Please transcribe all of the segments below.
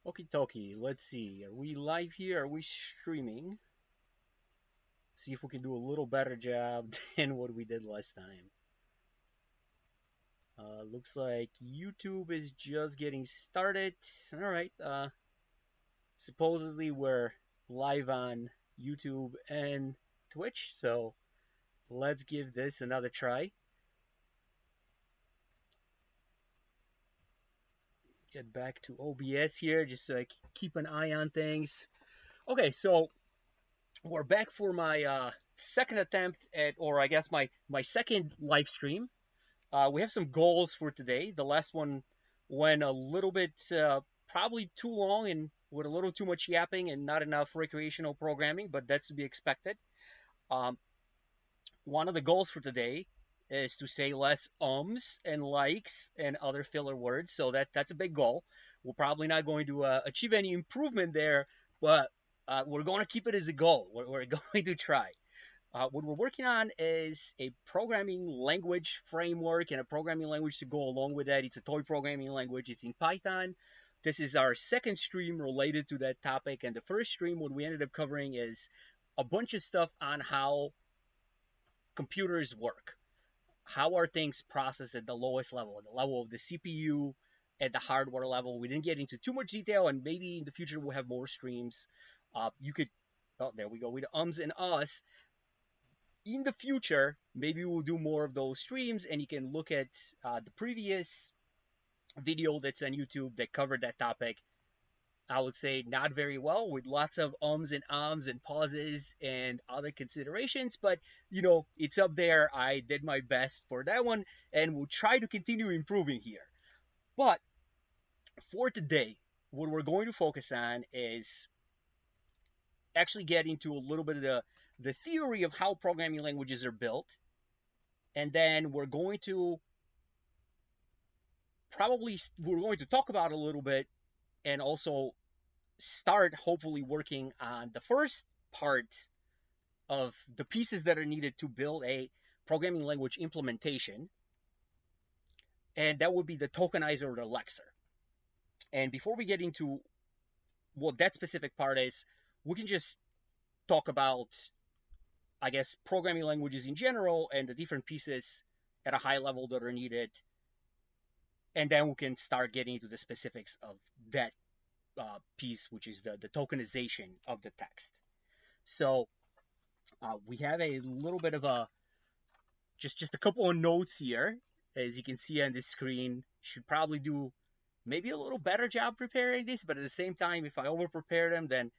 Okie dokie, let's see. Are we live here? Are we streaming? See if we can do a little better job than what we did last time. Looks like YouTube is just getting started. All right. Supposedly we're live on YouTube and Twitch, so let's give this another try. Get back to OBS here, just so I keep an eye on things. Okay, so we're back for my second attempt at, or I guess my second live stream. We have some goals for today. The last one went a little bit probably too long and with a little too much yapping and not enough recreational programming, but that's to be expected. Um, One of the goals for today is to say less ums and likes and other filler words. So that's a big goal. We're probably not going to achieve any improvement there, but we're going to keep it as a goal. We're going to try. What we're working on is a programming language framework and a programming language to go along with that. It's a toy programming language. It's in Python. This is our second stream related to that topic. And the first stream, what we ended up covering is a bunch of stuff on how computers work. How are things processed at the lowest level, at the level of the CPU, at the hardware level? We didn't get into too much detail, and maybe in the future we'll have more streams. You could, oh, there we go, with the ums and us in the future, maybe we'll do more of those streams, and you can look at the previous video that's on YouTube that covered that topic. I would say not very well, with lots of ums and ahs and pauses and other considerations, but it's up there. I did my best for that one, and we'll try to continue improving here. But for today, what we're going to focus on is actually get into a little bit of the theory of how programming languages are built, and then we're going to talk about a little bit and also start hopefully working on the first part of the pieces that are needed to build a programming language implementation, and that would be the tokenizer or the lexer. And before we get into what that specific part is, we can just talk about, I guess, programming languages in general and the different pieces at a high level that are needed, and then we can start getting into the specifics of that piece, which is the tokenization of the text. So we have a little bit of a just a couple of notes here, as you can see on the screen. Should probably do maybe a little better job preparing this, but at the same time, if I over prepare them, then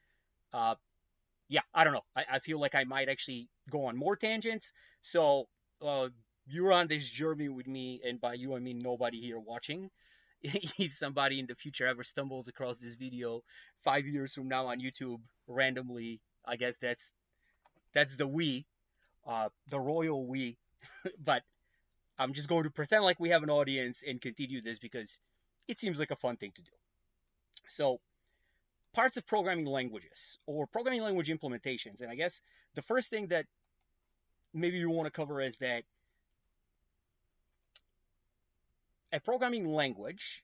uh, yeah, I don't know. I feel like I might actually go on more tangents. So you're on this journey with me, and by you I mean nobody here watching. If somebody in the future ever stumbles across this video 5 years from now on YouTube randomly, I guess that's the we, the royal we. But I'm just going to pretend like we have an audience and continue this because it seems like a fun thing to do. So, parts of programming languages or programming language implementations. And I guess the first thing that maybe you want to cover is that a programming language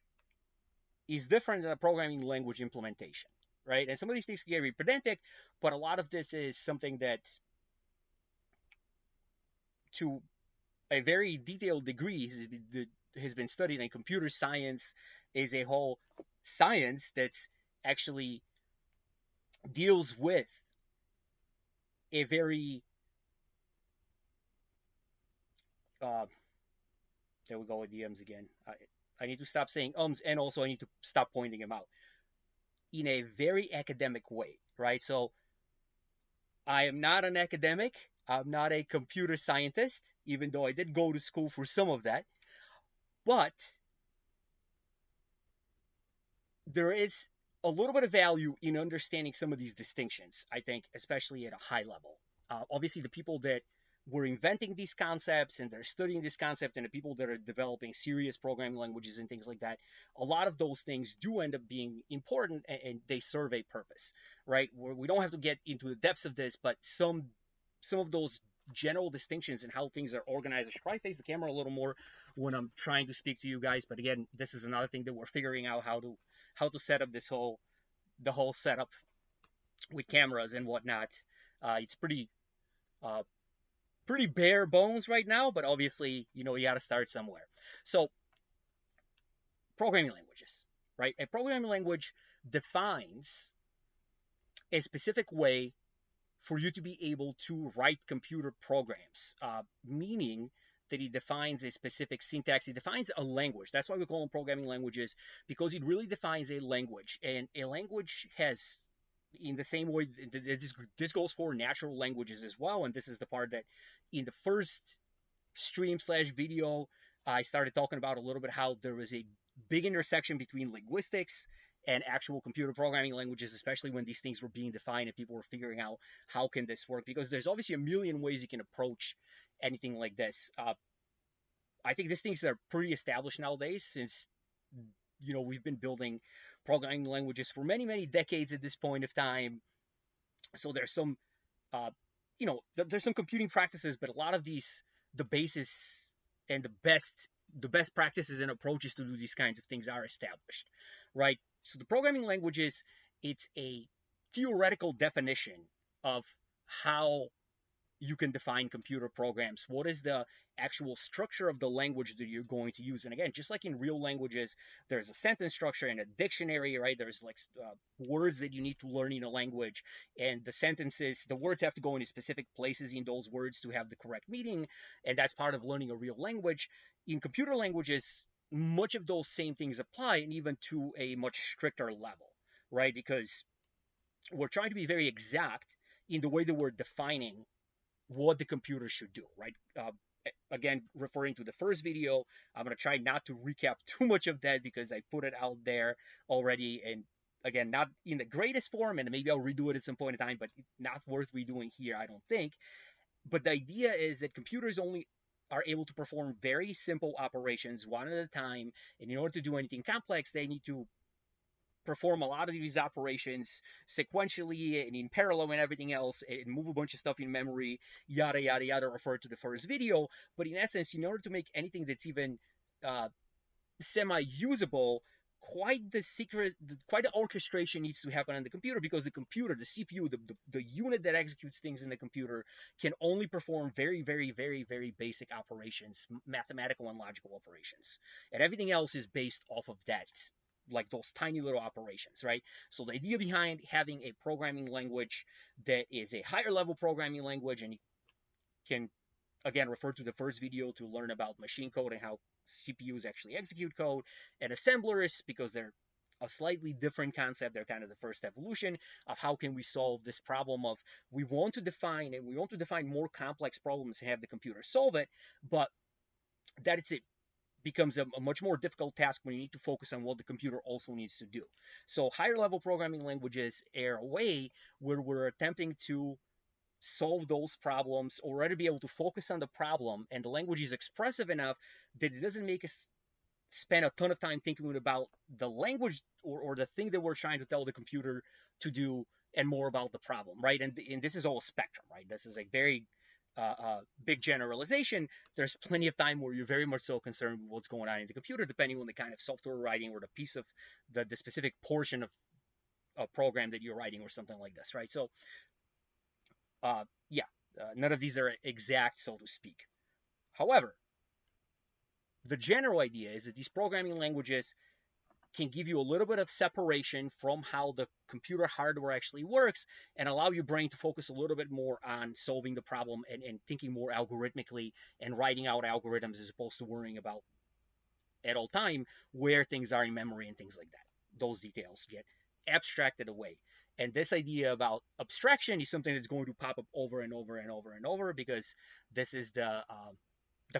is different than a programming language implementation, right? And some of these things can get pedantic, but a lot of this is something that, to a very detailed degree, has been studied in computer science, is a whole science that's actually deals with a very uh, there we go with DMs again. I need to stop saying ums, and also I need to stop pointing them out in a very academic way, right? So I am not an academic. I'm not a computer scientist, even though I did go to school for some of that. But there is a little bit of value in understanding some of these distinctions, I think, especially at a high level. Obviously, the people that were inventing these concepts and they're studying this concept, and the people that are developing serious programming languages and things like that, a lot of those things do end up being important, and they serve a purpose, right? We don't have to get into the depths of this, but some of those general distinctions and how things are organized. I should probably face the camera a little more when I'm trying to speak to you guys. But again, this is another thing that we're figuring out how to set up this whole the whole setup with cameras and whatnot. It's uh, pretty bare bones right now, but obviously, you know, you got to start somewhere. So, programming languages, right? A programming language defines a specific way for you to be able to write computer programs, meaning that it defines a specific syntax. It defines a language. That's why we call them programming languages, because it really defines a language. And a language has, in the same way, this goes for natural languages as well. And this is the part that in the first stream slash video, I started talking about a little bit how there was a big intersection between linguistics and actual computer programming languages, especially when these things were being defined and people were figuring out how can this work, because there's obviously a million ways you can approach anything like this. I think these things are pretty established nowadays, since you know we've been building programming languages for many decades at this point of time. So there's some uh, there's some computing practices, but a lot of these, the basis and the best practices and approaches to do these kinds of things are established, right? So the programming languages, it's a theoretical definition of how you can define computer programs. What is the actual structure of the language that you're going to use? And again, just like in real languages, there's a sentence structure and a dictionary, right? There's like words that you need to learn in a language, and the words have to go into specific places in those words to have the correct meaning, and that's part of learning a real language. In computer languages, much of those same things apply, and even to a much stricter level, right? Because we're trying to be very exact in the way that we're defining what the computer should do, right? Again, referring to the first video, I'm going to try not to recap too much of that because I put it out there already. And again, not in the greatest form, and maybe I'll redo it at some point in time, but not worth redoing here, I don't think. But the idea is that computers only are able to perform very simple operations one at a time. And in order to do anything complex, they need to perform a lot of these operations sequentially and in parallel and everything else, and move a bunch of stuff in memory, yada yada yada, referred to the first video. But in essence, in order to make anything that's even uh, semi-usable, quite the orchestration needs to happen on the computer, because the computer, the CPU, the unit that executes things in the computer, can only perform very basic operations, mathematical and logical operations, and everything else is based off of that, like those tiny little operations, right? So the idea behind having a programming language that is a higher level programming language, and you can again refer to the first video to learn about machine code and how CPUs actually execute code, and assemblers, because they're a slightly different concept. They're kind of the first evolution of how can we solve this problem of we want to define more complex problems and have the computer solve it, but that it's it becomes a much more difficult task when you need to focus on what the computer also needs to do. So higher level programming languages are a way where we're attempting to solve those problems, or rather be able to focus on the problem, and the language is expressive enough that it doesn't make us spend a ton of time thinking about the language, or the thing that we're trying to tell the computer to do, and more about the problem, right? And this is all a spectrum, right? This is a very big generalization. There's plenty of time where you're very much so concerned with what's going on in the computer, depending on the kind of software writing or the piece of the specific portion of a program that you're writing or something like this, right? So, yeah, none of these are exact, so to speak. However, the general idea is that these programming languages can give you a little bit of separation from how the computer hardware actually works, and allow your brain to focus a little bit more on solving the problem, and thinking more algorithmically and writing out algorithms, as opposed to worrying about at all time where things are in memory and things like that. Those details get abstracted away. And this idea about abstraction is something that's going to pop up over and over, because this is the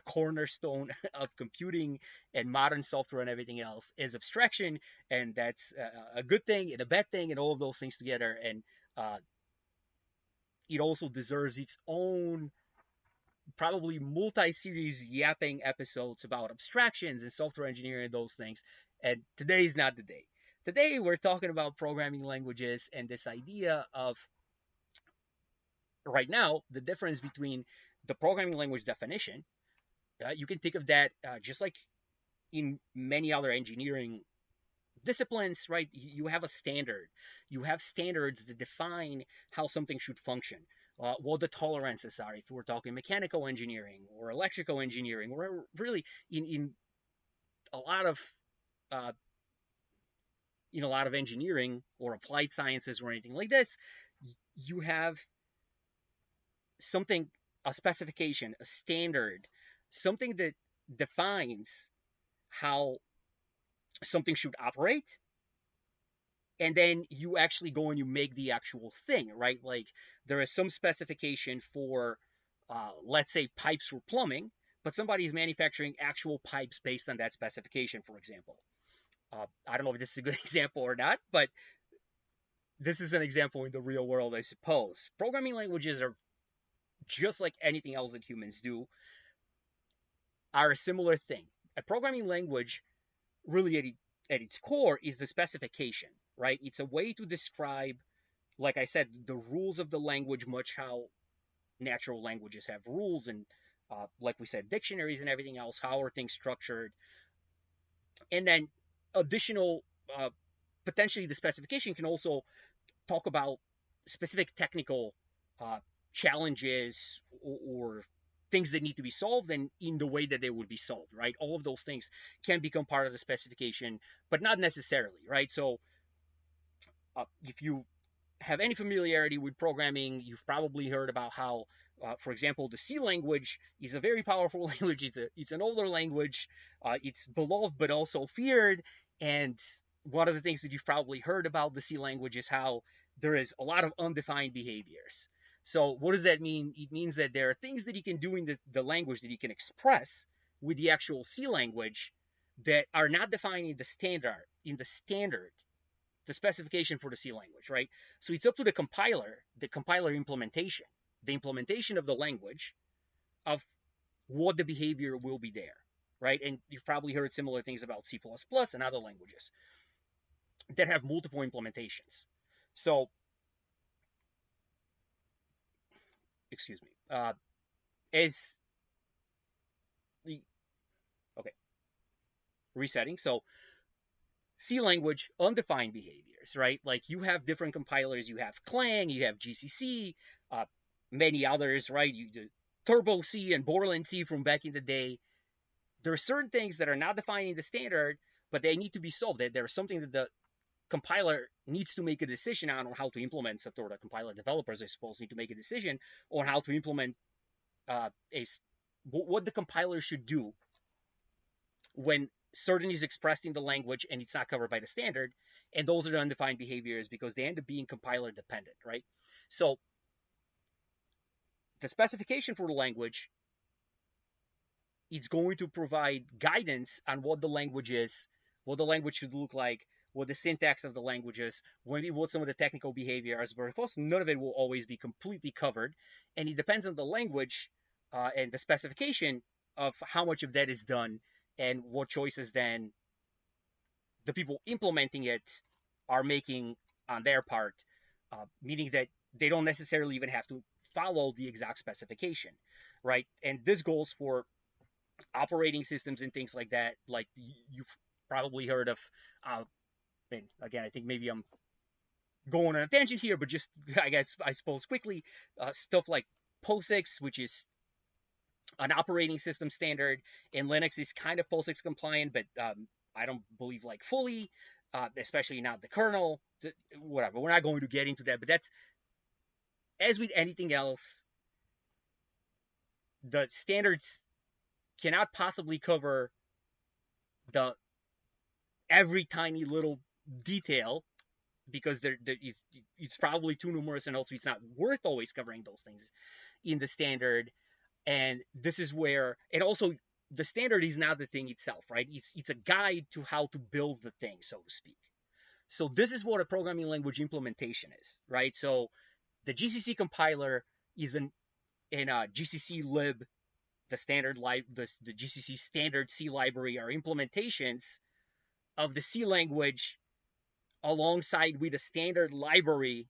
cornerstone of computing and modern software and everything else is abstraction, and that's a good thing and a bad thing, and all of those things together. And it also deserves its own probably multi-series yapping episodes about abstractions and software engineering and those things. And today is not the day. Today we're talking about programming languages, and this idea of, right now, the difference between the programming language definition. You can think of that just like in many other engineering disciplines, right? You have a standard. You have standards that define how something should function. What the tolerances are, if we're talking mechanical engineering or electrical engineering, or really in a lot of uh, in a lot of engineering or applied sciences or anything like this, you have something, a specification, a standard, something that defines how something should operate, and then you actually go and you make the actual thing, right? Like there is some specification for, let's say, pipes for plumbing, but somebody is manufacturing actual pipes based on that specification, for example. I don't know if this is a good example or not, but this is an example in the real world, I suppose. Programming languages are just like anything else that humans do, are a similar thing. A programming language, really at its core, is the specification, right? It's a way to describe, like I said, the rules of the language, much how natural languages have rules, and like we said, dictionaries and everything else. How are things structured? And then additional, uh, potentially, the specification can also talk about specific technical uh, challenges, or things that need to be solved, and in the way that they would be solved, right? All of those things can become part of the specification, but not necessarily, right? So if you have any familiarity with programming, you've probably heard about how, for example, the C language is a very powerful language. It's an older language. It's beloved but also feared. And one of the things that you've probably heard about the C language is how there is a lot of undefined behaviors. So what does that mean? It means that there are things that you can do in the language that you can express with the actual C language that are not defined in the standard, the specification for the C language, right? So it's up to the compiler implementation, the implementation of the language, of what the behavior will be there, right? And you've probably heard similar things about C++ and other languages that have multiple implementations. So, excuse me, as the, okay, resetting. So C language, undefined behaviors, right? Like you have different compilers. You have Clang, you have GCC, many others, right? The Turbo C and Borland C from back in the day. There are certain things that are not defined in the standard, but they need to be solved. There's something that the compiler needs to make a decision on how to implement, or the compiler developers, I suppose, need to make a decision on how to implement what the compiler should do when certain is expressed in the language and it's not covered by the standard. And those are the undefined behaviors because they end up being compiler dependent, right? So the specification for the language, it's going to provide guidance on what the language is, what the language should look like, what the syntax of the language is, what some of the technical behaviors. But of course, none of it will always be completely covered, and it depends on the language and the specification of how much of that is done, and what choices then the people implementing it are making on their part, meaning that they don't necessarily even have to follow the exact specification, right? And this goes for operating systems and things like that. Like you've probably heard of, and again, I think maybe I'm going on a tangent here, but just I suppose quickly, stuff like POSIX, which is an operating system standard, and Linux is kind of POSIX compliant, but I don't believe like fully, especially not the kernel. Whatever, we're not going to get into that, but that's, as with anything else, the standards cannot possibly cover the every tiny little detail, because it's probably too numerous, and also it's not worth always covering those things in the standard. And this is where, and also the standard is not the thing itself, right? It's a guide to how to build the thing, so to speak. So this is what a programming language implementation is, right? So the GCC compiler is in a GCC lib, the the GCC standard C library are implementations of the C language alongside with a standard library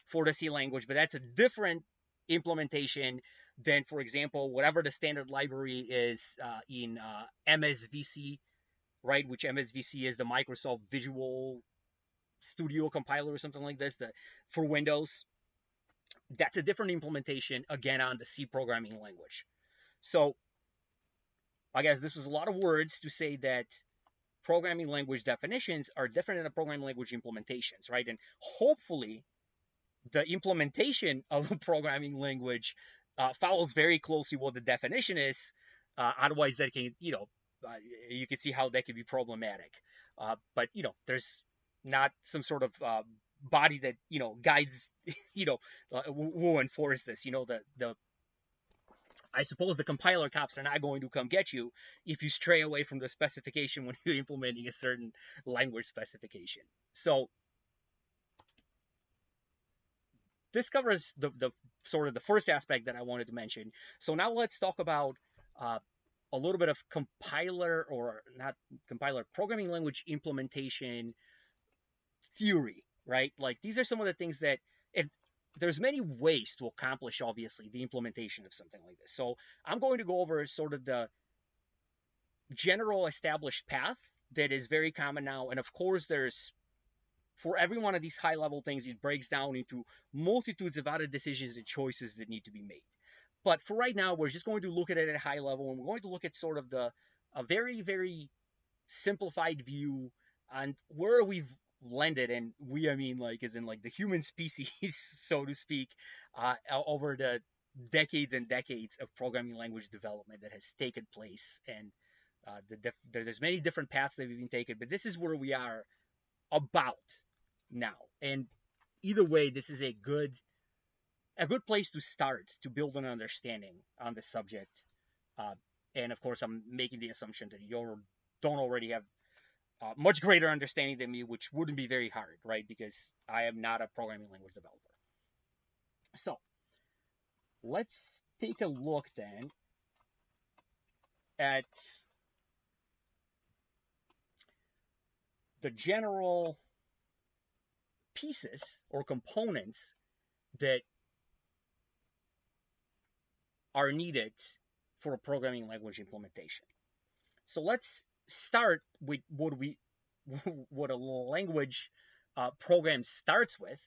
for the C language, but that's a different implementation than, for example, whatever the standard library is in MSVC right? Which MSVC is the Microsoft Visual Studio compiler or something like this, for Windows. That's a different implementation, again, on the C programming language. So I guess this was a lot of words to say that programming language definitions are different than the programming language implementations, right? And hopefully the implementation of a programming language follows very closely what the definition is. Otherwise, that can, you can see how that can be problematic. But, there's not some sort of body that, guides, will enforce this. I suppose the compiler cops are not going to come get you if you stray away from the specification when you're implementing a certain language specification. So this covers the sort of the first aspect that I wanted to mention. So now let's talk about a little bit of compiler, or not compiler, programming language implementation theory, right? Like, these are some of the things that there's many ways to accomplish, obviously, the implementation of something like this. So I'm going to go over sort of the general established path that is very common now. And of course, for every one of these high level things, it breaks down into multitudes of other decisions and choices that need to be made. But for right now, we're just going to look at it at a high level, and we're going to look at sort of a very, very simplified view on where we've landed. And we, I mean, like, as in like the human species, so to speak, over the decades and decades of programming language development that has taken place. And there's many different paths that we've been taken, but this is where we are about now. And either way, this is a good place to start to build an understanding on the subject. And of course, I'm making the assumption that you don't already have much greater understanding than me, which wouldn't be very hard, right? Because I am not a programming language developer. So let's take a look then at the general pieces or components that are needed for a programming language implementation. So let's start with what a language program starts with,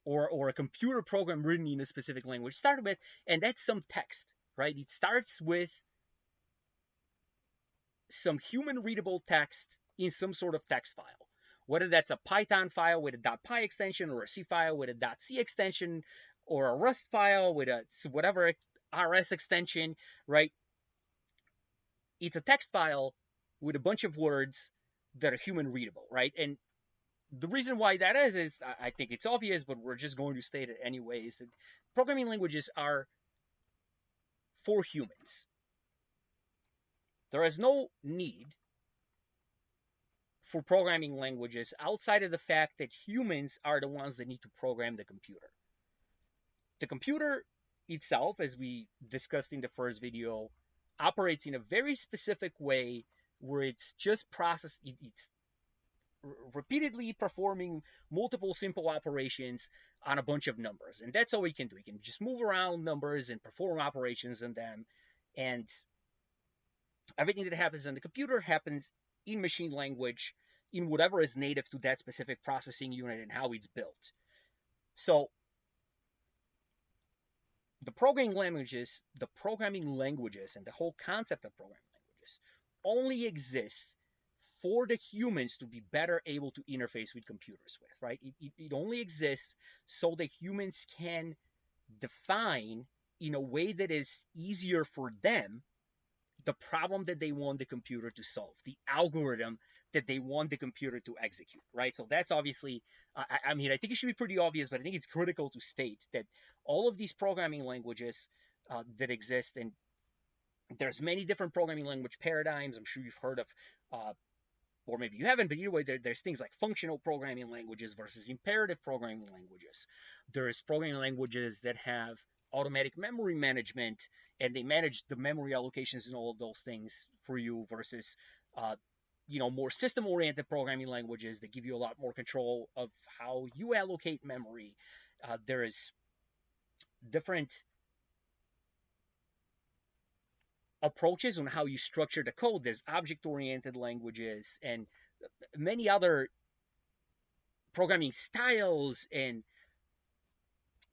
or a computer program written in a specific language started with, and that's some text, right? It starts with some human readable text in some sort of text file, whether that's a Python file with a .py extension, or a C file with a .c extension, or a Rust file with a whatever RS extension, right? It's a text file with a bunch of words that are human readable, right? And the reason why that is I think it's obvious, but we're just going to state it anyways, that programming languages are for humans. There is no need for programming languages outside of the fact that humans are the ones that need to program the computer. The computer itself, as we discussed in the first video, operates in a very specific way where it's just it's repeatedly performing multiple simple operations on a bunch of numbers. And that's all we can do. We can just move around numbers and perform operations on them. And everything that happens on the computer happens in machine language, in whatever is native to that specific processing unit and how it's built. So the programming languages, and the whole concept of programming languages only exists for the humans to be better able to interface with computers with, right? It only exists so that humans can define in a way that is easier for them the problem that they want the computer to solve, the algorithm that they want the computer to execute, right? So that's obviously, I mean, I think it should be pretty obvious, but I think it's critical to state that all of these programming languages that exist, and there's many different programming language paradigms. I'm sure you've heard of, or maybe you haven't, but either way, there's things like functional programming languages versus imperative programming languages. There's programming languages that have automatic memory management, and they manage the memory allocations and all of those things for you, versus more system-oriented programming languages that give you a lot more control of how you allocate memory. There is different approaches on how you structure the code. There's object-oriented languages and many other programming styles and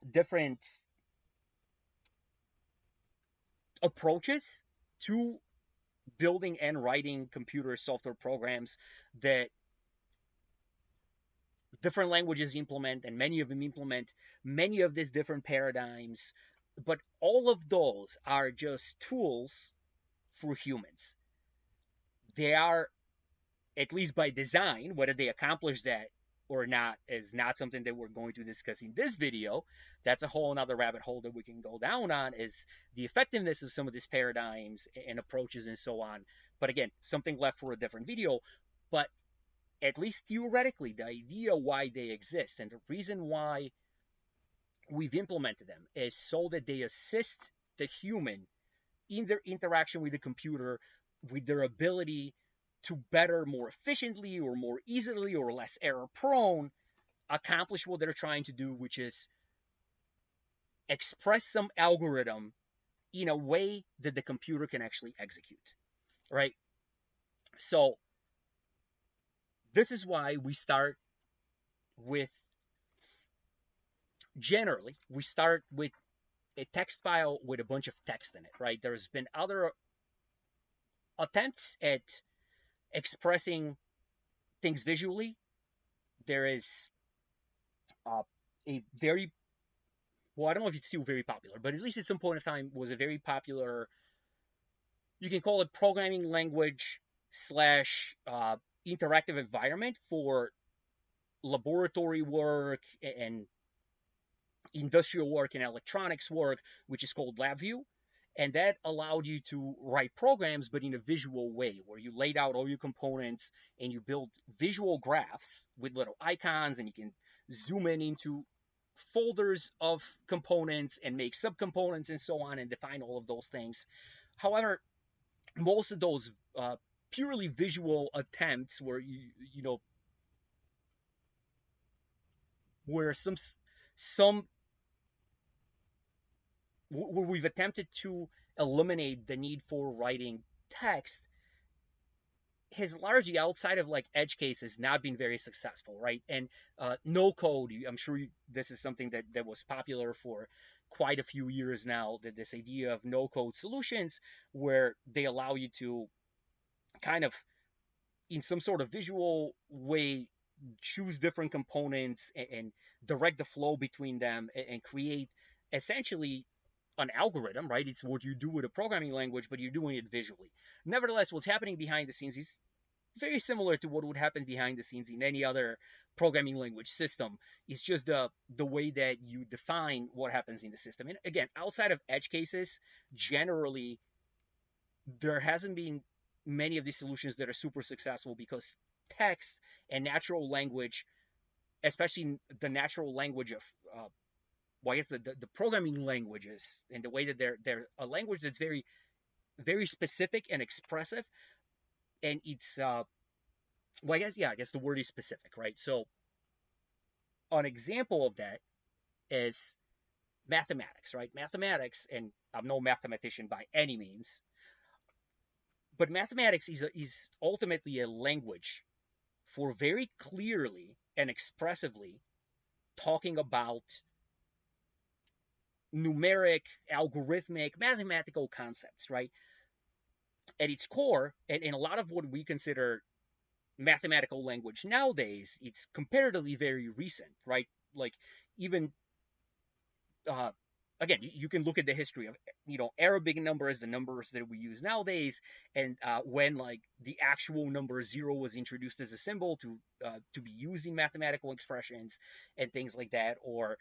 different approaches to building and writing computer software programs that different languages implement, and many of them implement many of these different paradigms. But all of those are just tools for humans. They are, at least by design, whether they accomplish that or not is not something that we're going to discuss in this video. That's a whole another rabbit hole that we can go down on, is the effectiveness of some of these paradigms and approaches and so on. But again, something left for a different video. But at least theoretically, the idea why they exist and the reason why we've implemented them is so that they assist the human in their interaction with the computer, with their ability to better, more efficiently, or more easily, or less error prone, accomplish what they're trying to do, which is express some algorithm in a way that the computer can actually execute, right? So this is why we start with, generally, we start with a text file with a bunch of text in it, right? There's been other attempts at expressing things visually. There is a very, well, I don't know if it's still very popular, but at least at some point of time was a very popular, you can call it programming language slash interactive environment for laboratory work and industrial work and electronics work, which is called LabVIEW. And that allowed you to write programs, but in a visual way, where you laid out all your components and you build visual graphs with little icons, and you can zoom in into folders of components and make subcomponents and so on and define all of those things. However, most of those purely visual attempts where you know where some where we've attempted to eliminate the need for writing text has largely, outside of like edge cases, not been very successful, right? And no code, I'm sure this is something that was popular for quite a few years now, that this idea of no code solutions where they allow you to kind of, in some sort of visual way, choose different components and direct the flow between them and create essentially an algorithm, right? It's what you do with a programming language, but you're doing it visually. Nevertheless, what's happening behind the scenes is very similar to what would happen behind the scenes in any other programming language system. It's just the way that you define what happens in the system. And again, outside of edge cases, generally, there hasn't been many of these solutions that are super successful because text and natural language, especially the natural language of well, I guess the programming languages, and the way that they're a language that's very, very specific and expressive, and it's well, I guess the word is specific, right? So an example of that is mathematics, right? Mathematics, and I'm no mathematician by any means, but mathematics is ultimately a language for very clearly and expressively talking about numeric, algorithmic, mathematical concepts, right? At its core, and in a lot of what we consider mathematical language nowadays, it's comparatively very recent, right? Like, even again, you can look at the history of Arabic numbers, the numbers that we use nowadays, and when like the actual number zero was introduced as a symbol to be used in mathematical expressions and things like that, or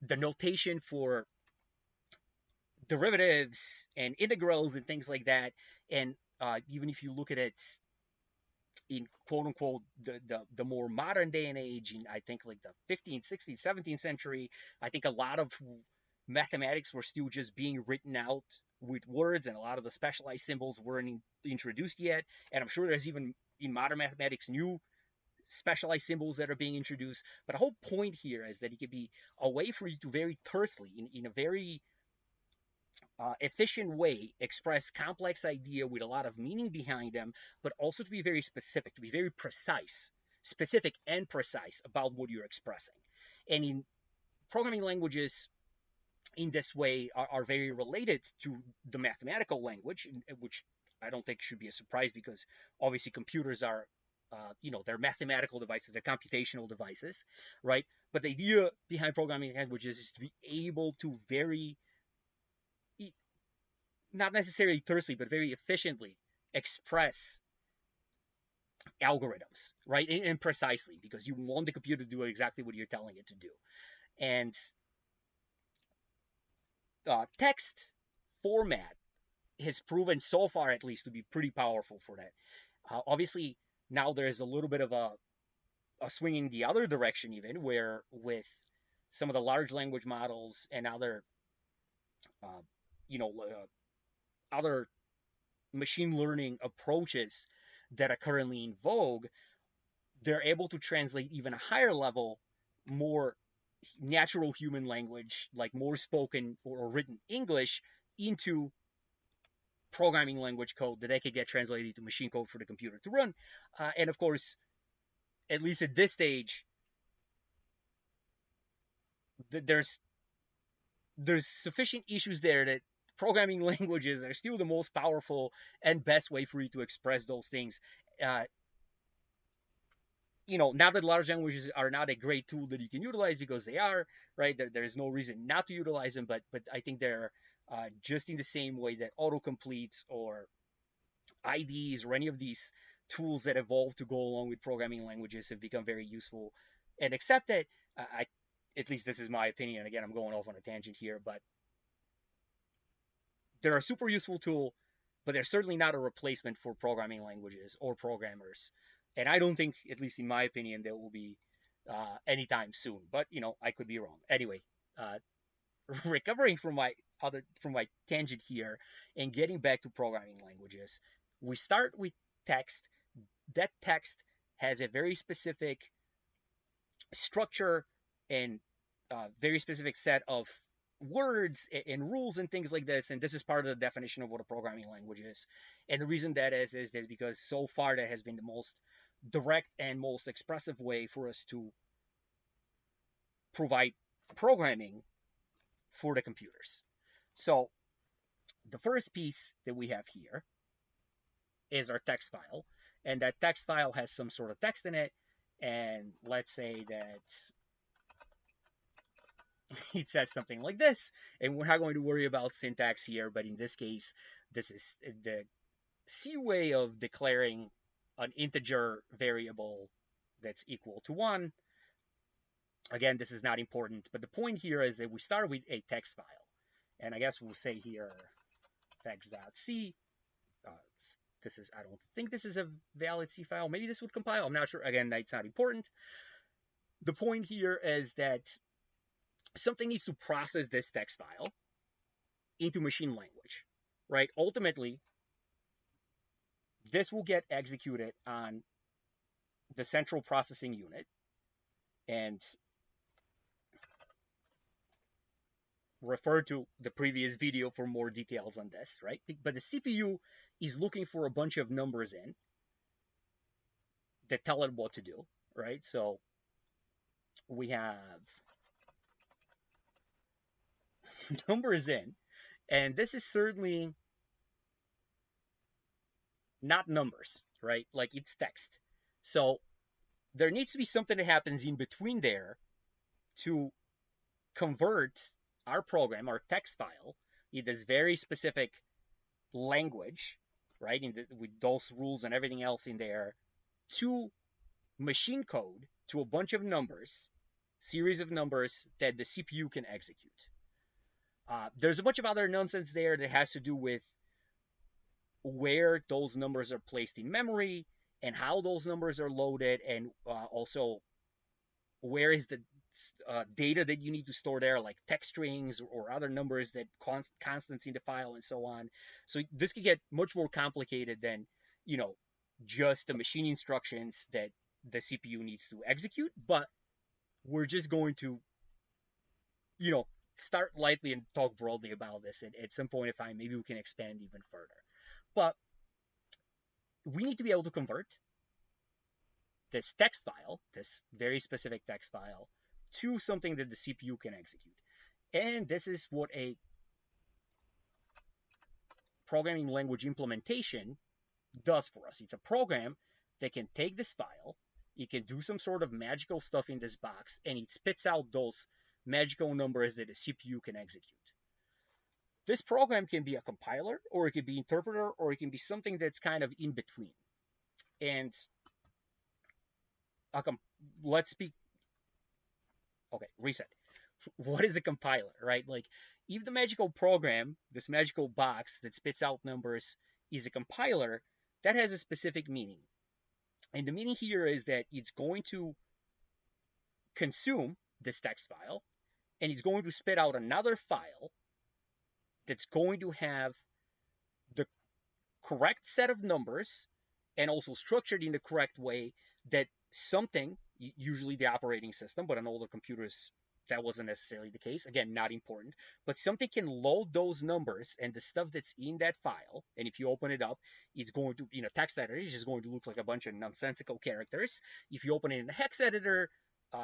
the notation for derivatives and integrals and things like that. And even if you look at it in quote unquote the more modern day and age, in I think like the 15th, 16th, 17th century, I think a lot of mathematics were still just being written out with words, and a lot of the specialized symbols weren't introduced yet. And I'm sure there's even in modern mathematics new specialized symbols that are being introduced. But the whole point here is that it could be a way for you to very tersely, in a very efficient way express complex idea with a lot of meaning behind them, but also to be very specific, to be very precise, specific and precise about what you're expressing. And in programming languages, in this way, are very related to the mathematical language, which I don't think should be a surprise because obviously computers are, they're mathematical devices, they're computational devices, right? But the idea behind programming languages is to be able to very not necessarily tersely, but very efficiently express algorithms, right? And precisely, because you want the computer to do exactly what you're telling it to do. And text format has proven so far, at least, to be pretty powerful for that. Obviously, now there's a little bit of a swing in the other direction, even where with some of the large language models and other, uh, other machine learning approaches that are currently in vogue, they're able to translate even a higher level, more natural human language, like more spoken or written English, into programming language code that they could get translated to machine code for the computer to run. And of course, at least at this stage, there's sufficient issues there that programming languages are still the most powerful and best way for you to express those things. Uh, now that large languages are not a great tool that you can utilize because they are, right? There's no reason not to utilize them, but I think they're just in the same way that autocompletes or IDs or any of these tools that evolve to go along with programming languages have become very useful and accepted. At least this is my opinion. Again, I'm going off on a tangent here, but they're a super useful tool, but they're certainly not a replacement for programming languages or programmers. And I don't think, at least in my opinion, there will be anytime soon. But I could be wrong. Anyway, uh, recovering from my tangent here and getting back to programming languages, we start with text. That text has a very specific structure and very specific set of words and rules and things like this. And this is part of the definition of what a programming language is. And the reason that is that because so far that has been the most direct and most expressive way for us to provide programming for the computers. So the first piece that we have here is our text file. And that text file has some sort of text in it. And let's say that it says something like this. And we're not going to worry about syntax here, but in this case, this is the C way of declaring an integer variable that's equal to 1. Again, this is not important, but the point here is that we start with a text file. And I guess we'll say here text.c. I don't think this is a valid C file. Maybe this would compile. I'm not sure. Again, that's not important. The point here is that something needs to process this text file into machine language, right? Ultimately, this will get executed on the central processing unit and refer to the previous video for more details on this, right? But the CPU is looking for a bunch of numbers in that tell it what to do, right? So we have numbers in, and this is certainly not numbers, right? Like it's text. So there needs to be something that happens in between there to convert our program, our text file, in this very specific language, right? With those rules and everything else in there, to machine code, to a bunch of numbers, series of numbers that the CPU can execute. There's a bunch of other nonsense there that has to do with where those numbers are placed in memory and how those numbers are loaded, and also where is the data that you need to store there, like text strings or other numbers that constants in the file and so on. So this could get much more complicated than, just the machine instructions that the CPU needs to execute. But we're just going to, start lightly and talk broadly about this. At some point in time, maybe we can expand even further. But we need to be able to convert this text file, this very specific text file, to something that the CPU can execute. And this is what a programming language implementation does for us. It's a program that can take this file, it can do some sort of magical stuff in this box, and it spits out those magical numbers that the CPU can execute. This program can be a compiler, or it can be interpreter, or it can be something that's kind of in between. And let's speak. Okay, reset. What is a compiler, right? Like, if the magical program, this magical box that spits out numbers, is a compiler, that has a specific meaning. And the meaning here is that it's going to consume this text file, and it's going to spit out another file that's going to have the correct set of numbers and also structured in the correct way that something, usually the operating system, but on older computers that wasn't necessarily the case. Again, not important, but something can load those numbers and the stuff that's in that file. And if you open it up, it's going to, in a text editor, it's just going to look like a bunch of nonsensical characters. If you open it in a hex editor,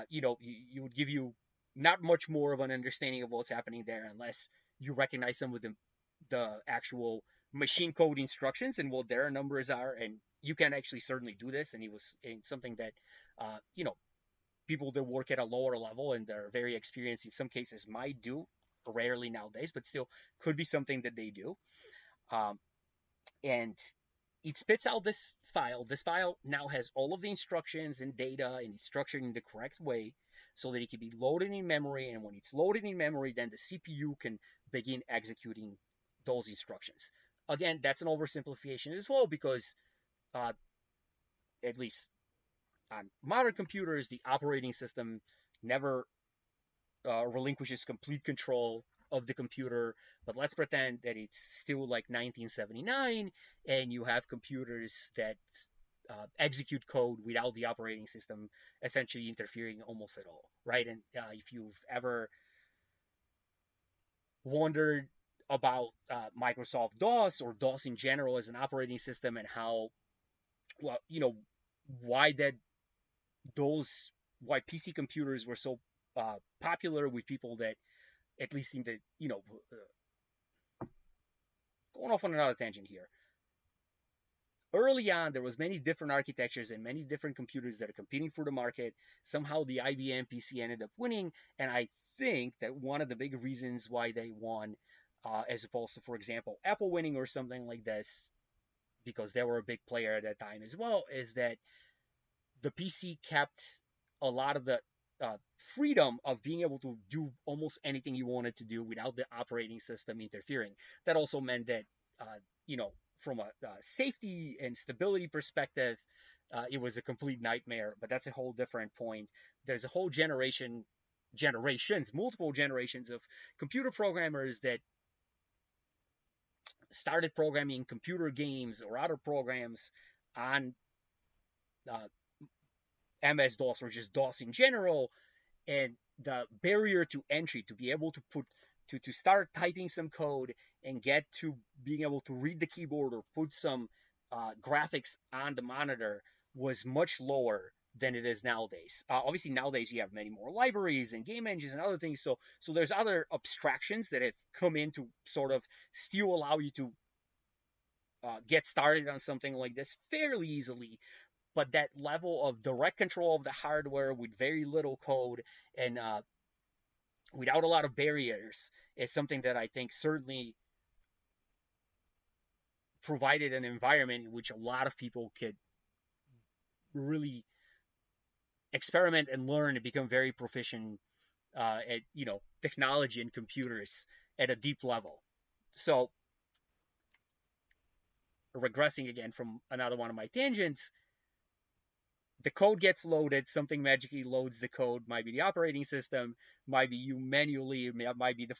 you would give you not much more of an understanding of what's happening there unless you recognize some of the actual machine code instructions and what their numbers are. And you can actually certainly do this. And it was something that, people that work at a lower level and they're very experienced in some cases might do, rarely nowadays, but still could be something that they do. And it spits out this file. This file now has all of the instructions and data, and it's structured in the correct way so that it can be loaded in memory. And when it's loaded in memory, then the CPU can begin executing those instructions. Again, that's an oversimplification as well, because at least on modern computers, the operating system never relinquishes complete control of the computer. But let's pretend that it's still like 1979 and you have computers that execute code without the operating system essentially interfering almost at all, right? And if you've ever wondered about Microsoft DOS or DOS in general as an operating system and how, well, why PC computers were so popular with people that, at least in the, going off on another tangent here. Early on, there was many different architectures and many different computers that are competing for the market. Somehow the IBM PC ended up winning, and I think that one of the big reasons why they won, as opposed to, for example, Apple winning or something like this, because they were a big player at that time as well, is that the PC kept a lot of the freedom of being able to do almost anything you wanted to do without the operating system interfering. That also meant that, from a safety and stability perspective, it was a complete nightmare, but that's a whole different point. There's a whole multiple generations of computer programmers that started programming computer games or other programs on MS-DOS or just DOS in general, and the barrier to entry to be able to start typing some code and get to being able to read the keyboard or put some graphics on the monitor was much lower than it is nowadays. Obviously, nowadays you have many more libraries and game engines and other things, so there's other abstractions that have come in to sort of still allow you to get started on something like this fairly easily. But that level of direct control of the hardware with very little code and without a lot of barriers is something that I think certainly provided an environment in which a lot of people could really experiment and learn and become very proficient at technology and computers at a deep level. So, regressing again from another one of my tangents, the code gets loaded, something magically loads the code, might be the operating system, might be you manually, might be the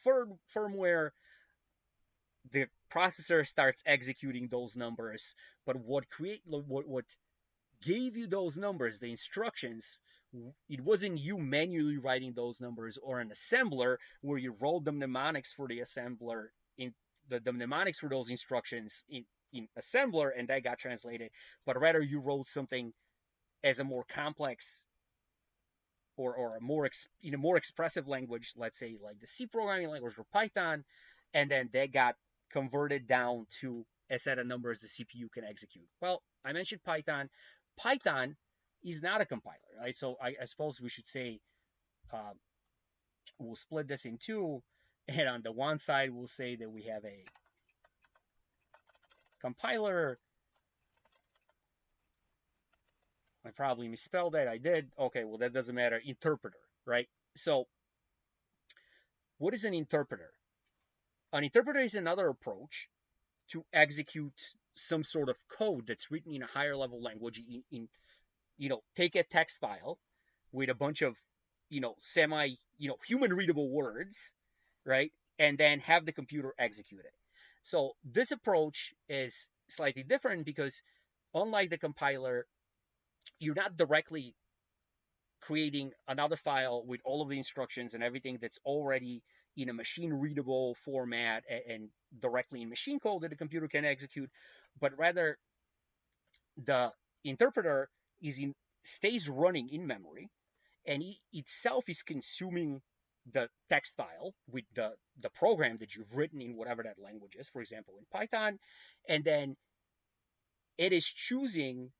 firmware. The processor starts executing those numbers, but what gave you those numbers, the instructions, it wasn't you manually writing those numbers or an assembler where you wrote the mnemonics for the assembler in the mnemonics for those instructions in assembler and that got translated, but rather you wrote something as a more complex or a more in a more expressive language, let's say like the C programming language or Python, and then that got converted down to a set of numbers the CPU can execute. Well, I mentioned Python. Python is not a compiler, right? So I suppose we should say uh, we'll split this in two, and on the one side we'll say that we have a compiler. I probably misspelled that. I did. Okay, well that doesn't matter. Interpreter, right? So what is an interpreter? An interpreter is another approach to execute some sort of code that's written in a higher level language take a text file with a bunch of semi human readable words, right, and then have the computer execute it. So this approach is slightly different because unlike the compiler, you're not directly creating another file with all of the instructions and everything that's already in a machine readable format and directly in machine code that the computer can execute, but rather the interpreter stays running in memory and itself is consuming the text file with the program that you've written in whatever that language is, for example in Python, and then it is choosing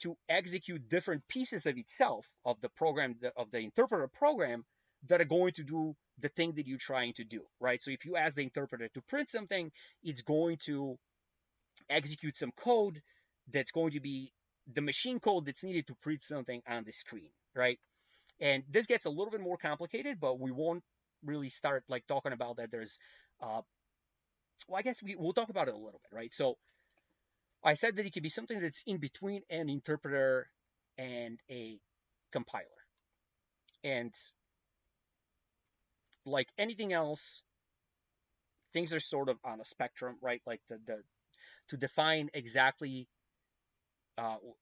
to execute different pieces of itself of the program of the interpreter program that are going to do the thing that you're trying to do, right? So if you ask the interpreter to print something, it's going to execute some code that's going to be the machine code that's needed to print something on the screen, right? And this gets a little bit more complicated, but we won't really start like talking about that. There's well, I guess we'll talk about it a little bit, right? So I said that it could be something that's in between an interpreter and a compiler. And like anything else, things are sort of on a spectrum, right? Like the to define exactly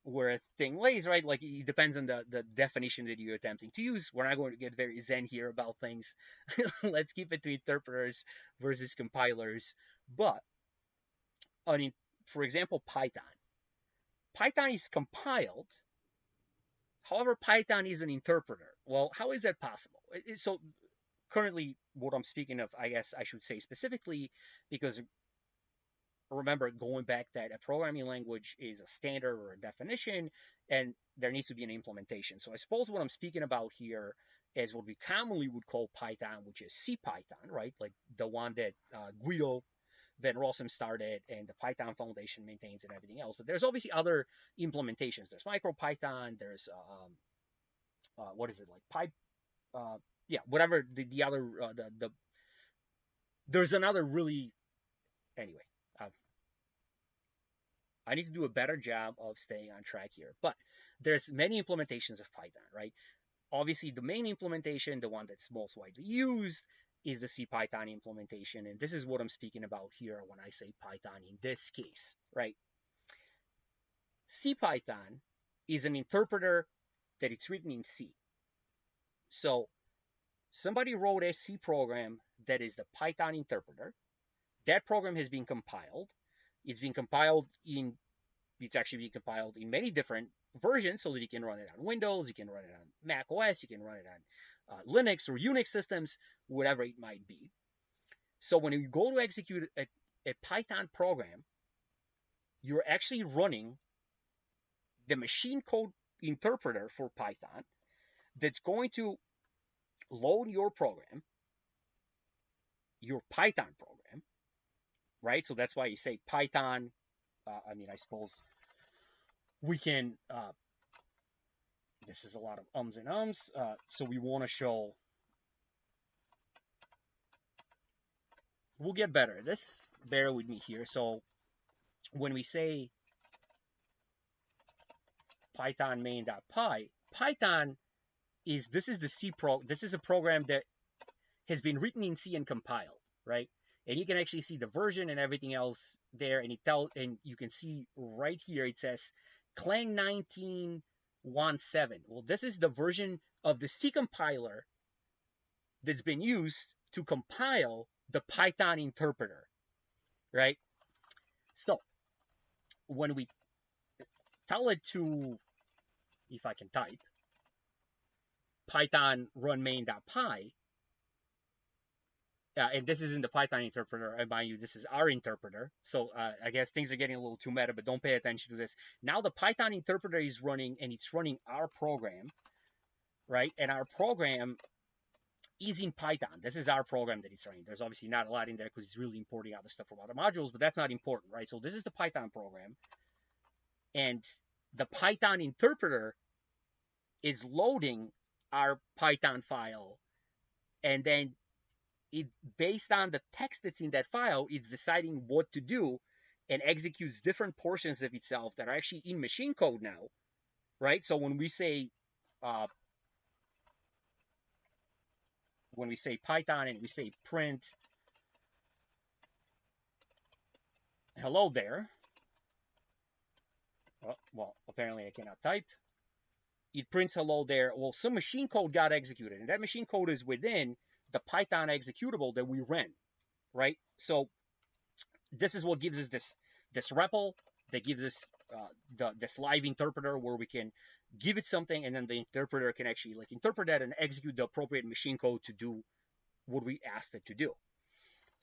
where a thing lays, right? Like it depends on the definition that you're attempting to use. We're not going to get very zen here about things. Let's keep it to interpreters versus compilers. But I mean, for example, Python. Python is compiled. However, Python is an interpreter. Well, how is that possible? So currently, what I'm speaking of, I guess I should say specifically, because remember going back that a programming language is a standard or a definition and there needs to be an implementation. So I suppose what I'm speaking about here is what we commonly would call Python, which is C Python, right? Like the one that Guido Van Rossum started and the Python Foundation maintains and everything else. But there's obviously other implementations. There's MicroPython. There's what is it like Py? Yeah, whatever the other the there's another really anyway. I need to do a better job of staying on track here. But there's many implementations of Python, right? Obviously, the main implementation, the one that's most widely used, is the CPython implementation. And this is what I'm speaking about here when I say Python in this case, right? CPython is an interpreter that it's written in C. So somebody wrote a C program that is the Python interpreter. That program has been compiled. It's actually being compiled in many different versions so that you can run it on Windows, you can run it on Mac OS, you can run it on Linux or Unix systems, whatever it might be. So when you go to execute a Python program, you're actually running the machine code interpreter for Python that's going to load your program, your Python program, right? So that's why you say Python. I suppose we can, this is a lot of ums and ums, so we want to show, we'll get better at this, bear with me here. So when we say python main.py, Python this is the this is a program that has been written in C and compiled, right? And you can actually see the version and everything else there, and and you can see right here it says Clang 1917. Well, this is the version of the C compiler that's been used to compile the Python interpreter, right? So when we tell it to, if I can type, Python run main.py, and this is in the Python interpreter. I mind you, this is our interpreter. So I guess things are getting a little too meta, but don't pay attention to this. Now the Python interpreter is running, and it's running our program, right? And our program is in Python. This is our program that it's running. There's obviously not a lot in there because it's really importing other stuff from other modules, but that's not important, right? So this is the Python program, and the Python interpreter is loading our Python file, and then it, based on the text that's in that file, it's deciding what to do and executes different portions of itself that are actually in machine code now, right? So when we say Python and we say print hello there, well, apparently I cannot type. It prints hello there. Well, some machine code got executed, and that machine code is within the Python executable that we ran, right? So this is what gives us this REPL that gives us this live interpreter where we can give it something, and then the interpreter can actually like interpret that and execute the appropriate machine code to do what we asked it to do.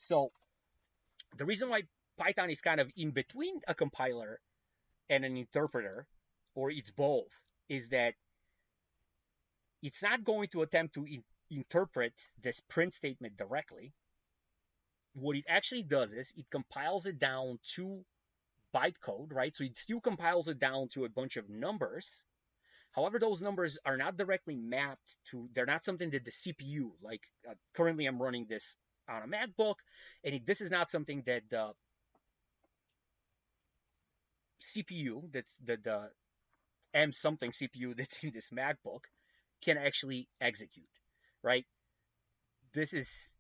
So the reason why Python is kind of in between a compiler and an interpreter, or it's both, is that it's not going to attempt to interpret this print statement directly. What it actually does is it compiles it down to bytecode, right? So it still compiles it down to a bunch of numbers. However, those numbers are not directly mapped to, they're not something that the CPU, like currently I'm running this on a MacBook, and this is not something that the CPU, that's the M something CPU that's in this MacBook can actually execute, right? This is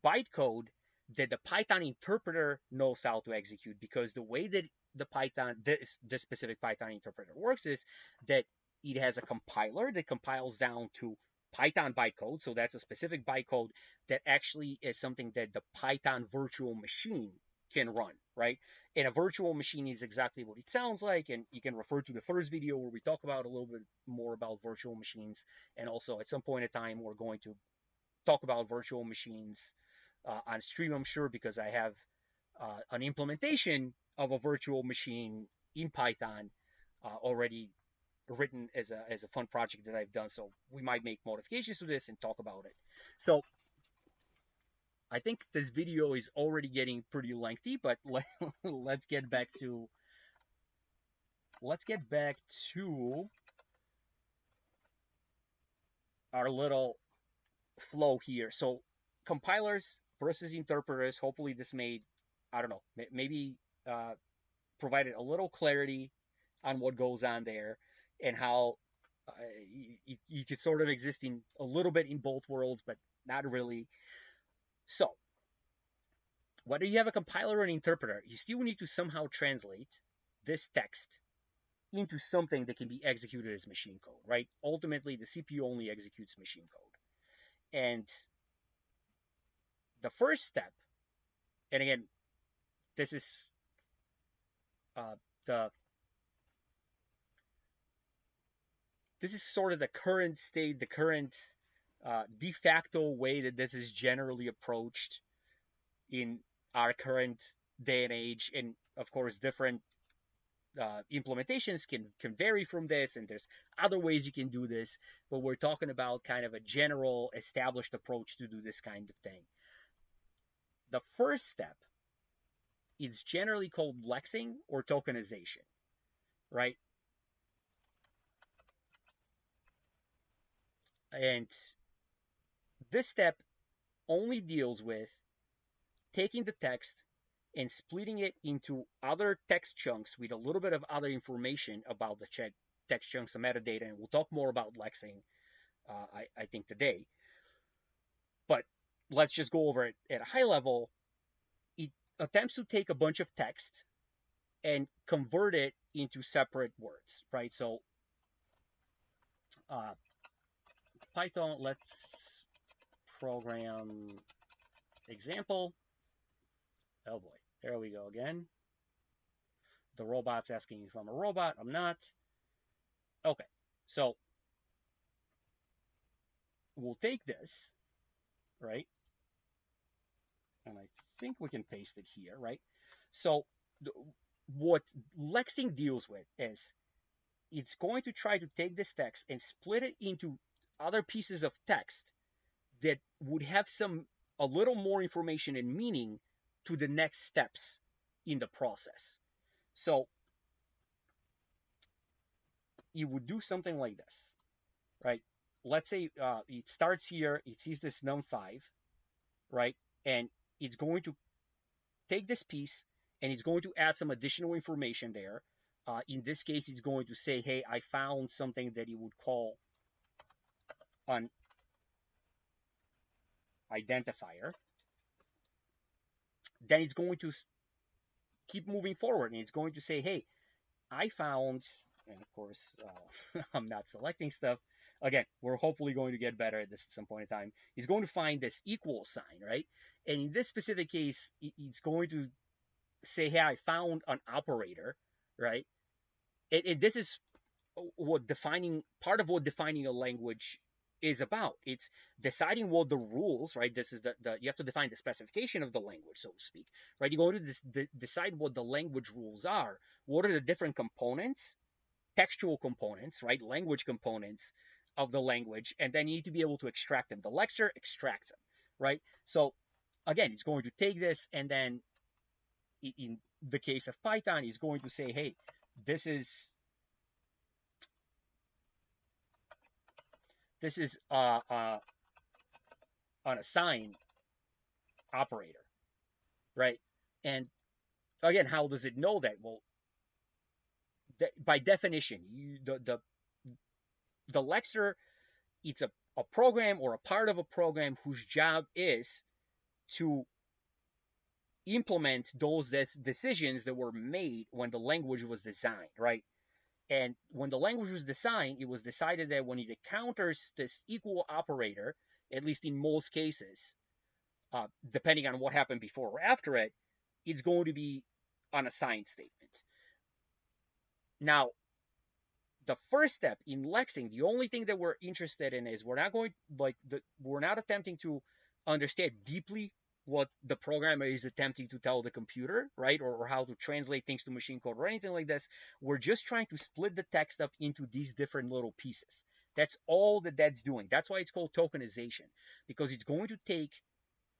bytecode that the Python interpreter knows how to execute, because the way that the Python, this specific Python interpreter works is that it has a compiler that compiles down to Python bytecode. So that's a specific bytecode that actually is something that the Python virtual machine can run, right? And a virtual machine is exactly what it sounds like. And you can refer to the first video where we talk about a little bit more about virtual machines. And also at some point in time, we're going to talk about virtual machines on stream, I'm sure, because I have an implementation of a virtual machine in Python already written as a fun project that I've done. So we might make modifications to this and talk about it. So I think this video is already getting pretty lengthy, but let's get back to our little flow here. So compilers versus interpreters. Hopefully this made, I don't know, maybe provided a little clarity on what goes on there and how you could sort of exist in a little bit in both worlds, but not really. So whether you have a compiler or an interpreter, you still need to somehow translate this text into something that can be executed as machine code, right? Ultimately, the CPU only executes machine code. And the first step, and again, this is this is sort of the current state, the current de facto way that this is generally approached in our current day and age. And of course, different implementations can vary from this, and there's other ways you can do this, but we're talking about kind of a general established approach to do this kind of thing. The first step is generally called lexing or tokenization, right? And this step only deals with taking the text and splitting it into other text chunks with a little bit of other information about the text chunks, the metadata, and we'll talk more about lexing, I think, today. But let's just go over it at a high level. It attempts to take a bunch of text and convert it into separate words, right? So uh, Python, let's program example. Oh boy, there we go again. The robot's asking if I'm a robot. I'm not. Okay, so we'll take this, right? And I think we can paste it here, right? So what lexing deals with is it's going to try to take this text and split it into other pieces of text that would have a little more information and meaning to the next steps in the process. So you would do something like this, right? Let's say it starts here, it sees this num5, right? And it's going to take this piece and it's going to add some additional information there. In this case, it's going to say, hey, I found something that you would call an identifier. Then it's going to keep moving forward and it's going to say, hey, I found, and of course, I'm not selecting stuff. Again, we're hopefully going to get better at this at some point in time. It's going to find this equal sign, right? And in this specific case, it's going to say, hey, I found an operator, right? This is part of what defining a language is about. It's deciding what the rules, right? This is you have to define the specification of the language, so to speak, right? You go to decide what the language rules are. What are the different components, textual components, right? Language components of the language, and then you need to be able to extract them. The Lexer extracts them, right? So again, it's going to take this, and then in the case of Python, it's going to say, hey, this is an assign operator, right? And again, how does it know that? Well, by definition, the Lexer, it's a program or a part of a program whose job is to implement those decisions that were made when the language was designed, right? And when the language was designed, it was decided that when it encounters this equal operator, at least in most cases, depending on what happened before or after it, it's going to be an assigned statement. Now, the first step in lexing, the only thing that we're interested in is we're not attempting to understand deeply what the programmer is attempting to tell the computer, right? Or how to translate things to machine code or anything like this. We're just trying to split the text up into these different little pieces. That's all that's doing. That's why it's called tokenization, because it's going to take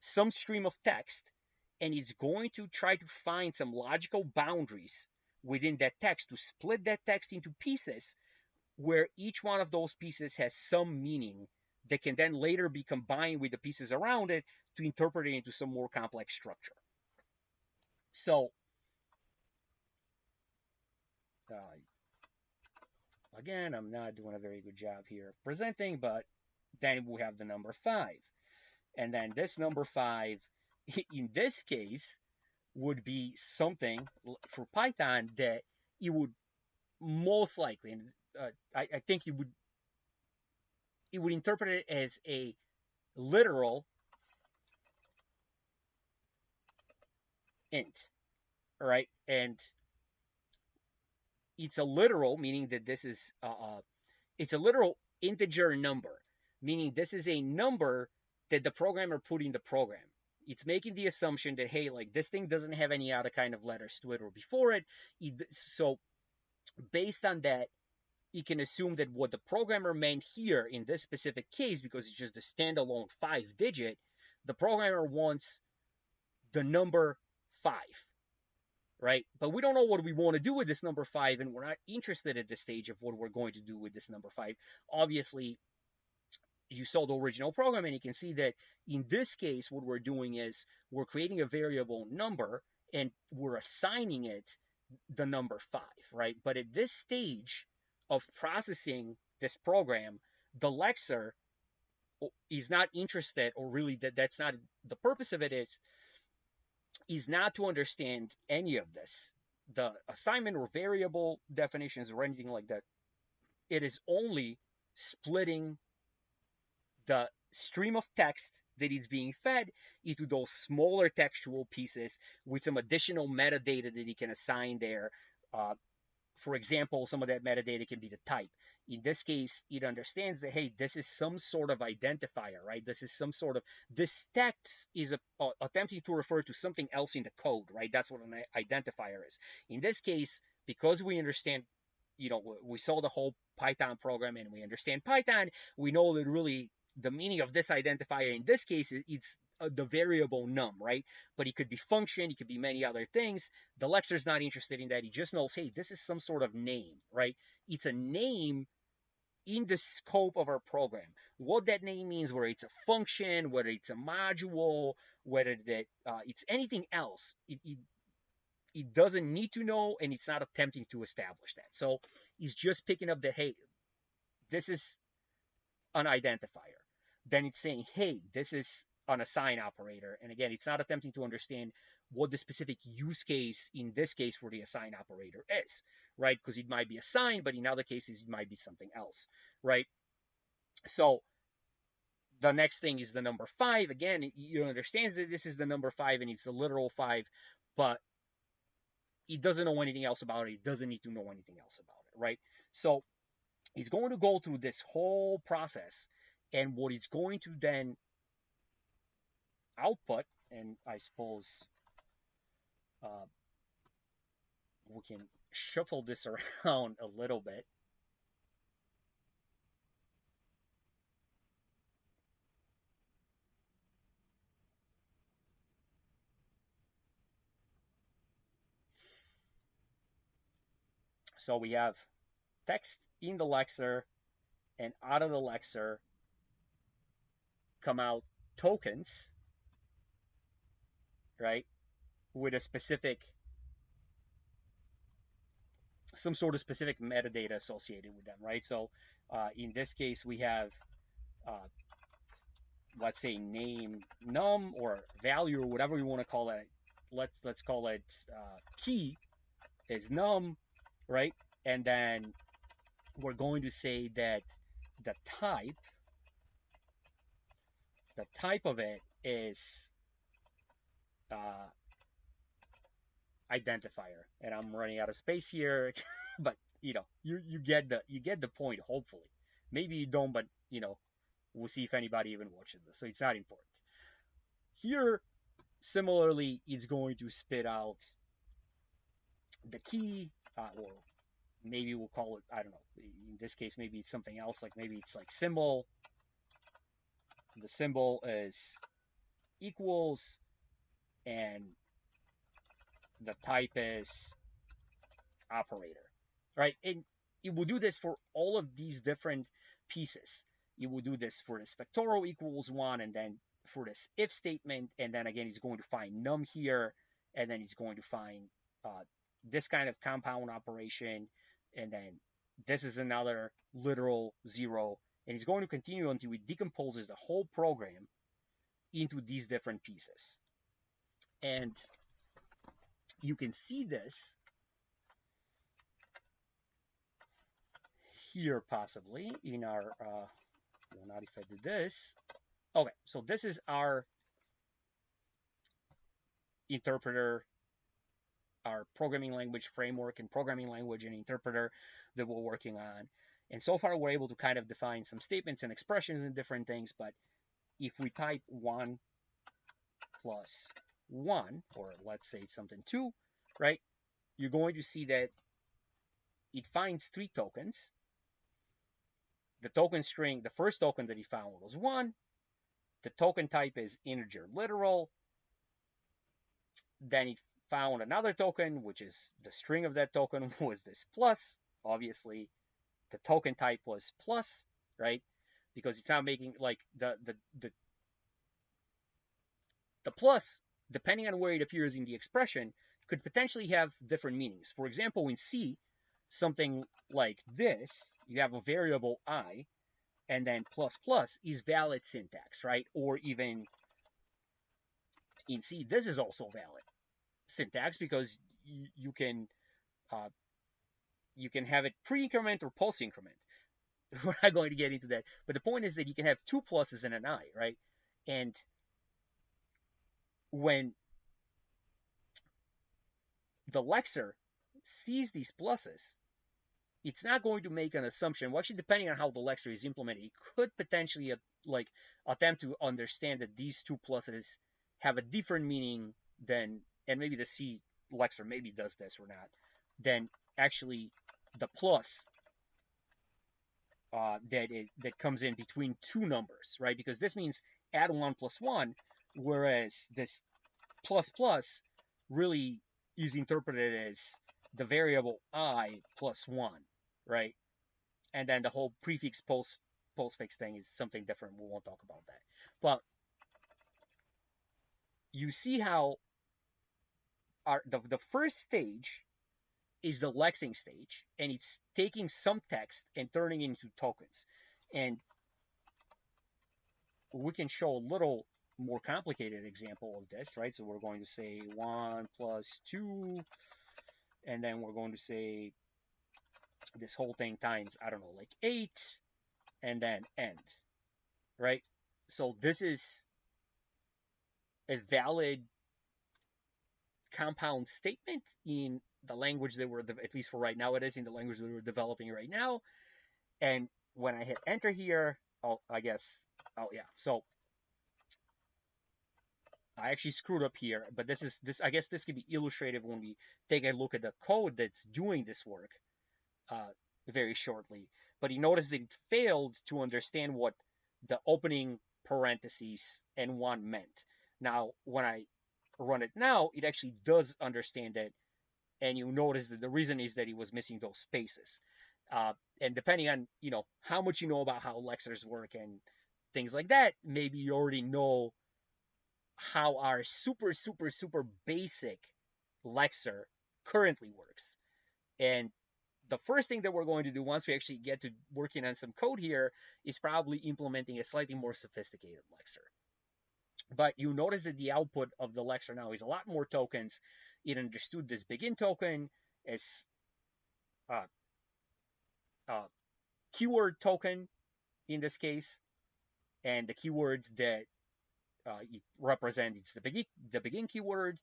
some stream of text and it's going to try to find some logical boundaries within that text to split that text into pieces where each one of those pieces has some meaning that can then later be combined with the pieces around it to interpret it into some more complex structure. So, again, I'm not doing a very good job here of presenting, but then we have the number 5. And then this number 5, in this case, would be something for Python that it would most likely, and I think it would interpret it as a literal int, right? And it's a literal, meaning that this is it's a literal integer number, meaning this is a number that the programmer put in the program. It's making the assumption that, hey, like this thing doesn't have any other kind of letters to it or before it. So based on that, you can assume that what the programmer meant here in this specific case, because it's just a standalone 5-digit, the programmer wants the number 5, right? But we don't know what we want to do with this number 5, and we're not interested at this stage of what we're going to do with this number 5. Obviously, you saw the original program, and you can see that in this case, what we're doing is we're creating a variable number, and we're assigning it the number 5, right? But at this stage of processing this program, the Lexer is not interested, or really that's not the purpose of it, is not to understand any of this. the assignment or variable definitions or anything like that. It is only splitting the stream of text that is being fed into those smaller textual pieces with some additional metadata that you can assign there. Uh, for example, some of that metadata can be the type. In this case, it understands that, hey, this is some sort of identifier, right? This is some sort of, this text is attempting to refer to something else in the code, right? That's what an identifier is. In this case, because we understand, we saw the whole Python program and we understand Python, we know that really the meaning of this identifier in this case, it's the variable num, right? But it could be function, it could be many other things. The Lexer's not interested in that. He just knows, hey, this is some sort of name, right? It's a name in the scope of our program. What that name means, whether it's a function, whether it's a module, whether that it's anything else, it doesn't need to know, and it's not attempting to establish that. So it's just picking up the, hey, this is an identifier. Then it's saying, hey, this is an assign operator. And again, it's not attempting to understand what the specific use case in this case for the assign operator is, right? Because it might be assign, but in other cases, it might be something else, right? So the next thing is the number 5. Again, you understand that this is the number 5 and it's the literal 5, but it doesn't know anything else about it. It doesn't need to know anything else about it, right? So it's going to go through this whole process, and what it's going to then output, and I suppose we can shuffle this around a little bit. So we have text in the Lexer, and out of the Lexer come out tokens, right, with a specific, some sort of specific metadata associated with them, right? So in this case, we have, let's say, name num or value or whatever you want to call it. Let's call it key is num, right? And then we're going to say that the type of it is identifier. And I'm running out of space here, but you get the point. Hopefully, maybe you don't, but we'll see if anybody even watches this. So it's not important. Here, similarly, it's going to spit out the key, or maybe we'll call it, I don't know, in this case, maybe it's something else, like maybe it's like symbol. The symbol is equals, and the type is operator, right? And it will do this for all of these different pieces. It will do this for the spectoral equals 1, and then for this if statement, and then again, it's going to find num here, and then it's going to find this kind of compound operation, and then this is another literal 0, and it's going to continue until it decomposes the whole program into these different pieces. And you can see this here possibly in our, not if I do this. Okay, so this is our interpreter, our programming language framework and programming language and interpreter that we're working on. And so far, we're able to kind of define some statements and expressions and different things. But if we type 1 plus 1, or let's say something 2, right, you're going to see that it finds 3 tokens. The token string, the first token that he found was 1. The token type is integer literal. Then he found another token, which is the string of that token was this plus. Obviously, the token type was plus, right? Because it's not making, like, the plus, depending on where it appears in the expression, could potentially have different meanings. For example, in C, something like this, you have a variable I, and then plus plus is valid syntax, right? Or even in C, this is also valid syntax, because you can you can have it pre-increment or post-increment. We're not going to get into that, but the point is that you can have two pluses and an I, right? And when the Lexer sees these pluses, it's not going to make an assumption. Well, actually, depending on how the Lexer is implemented, it could potentially like attempt to understand that these two pluses have a different meaning than, and maybe the C Lexer maybe does this or not, than actually the plus that comes in between two numbers, right? Because this means add 1 plus 1, whereas this plus plus really is interpreted as the variable I plus 1, right? And then the whole prefix postfix thing is something different. We won't talk about that. But you see how the first stage is the lexing stage, and it's taking some text and turning it into tokens. And we can show a little more complicated example of this, right? So we're going to say 1 plus 2, and then we're going to say this whole thing times, I don't know, like 8, and then end, right? So this is a valid compound statement in the language that we're, at least for right now, it is in the language that we're developing right now. And when I hit enter here, oh, I guess, oh yeah, so I actually screwed up here, but I guess this could be illustrative when we take a look at the code that's doing this work very shortly. But you notice that it failed to understand what the opening parentheses and 1 meant. Now, when I run it now, it actually does understand it, and you notice that the reason is that it was missing those spaces. And depending on how much you know about how Lexers work and things like that, maybe you already know how our super basic Lexer currently works. And the first thing that we're going to do once we actually get to working on some code here is probably implementing a slightly more sophisticated Lexer. But you notice that the output of the Lexer now is a lot more tokens. It understood this begin token as a keyword token in this case, and the keyword that it represents the begin keyword.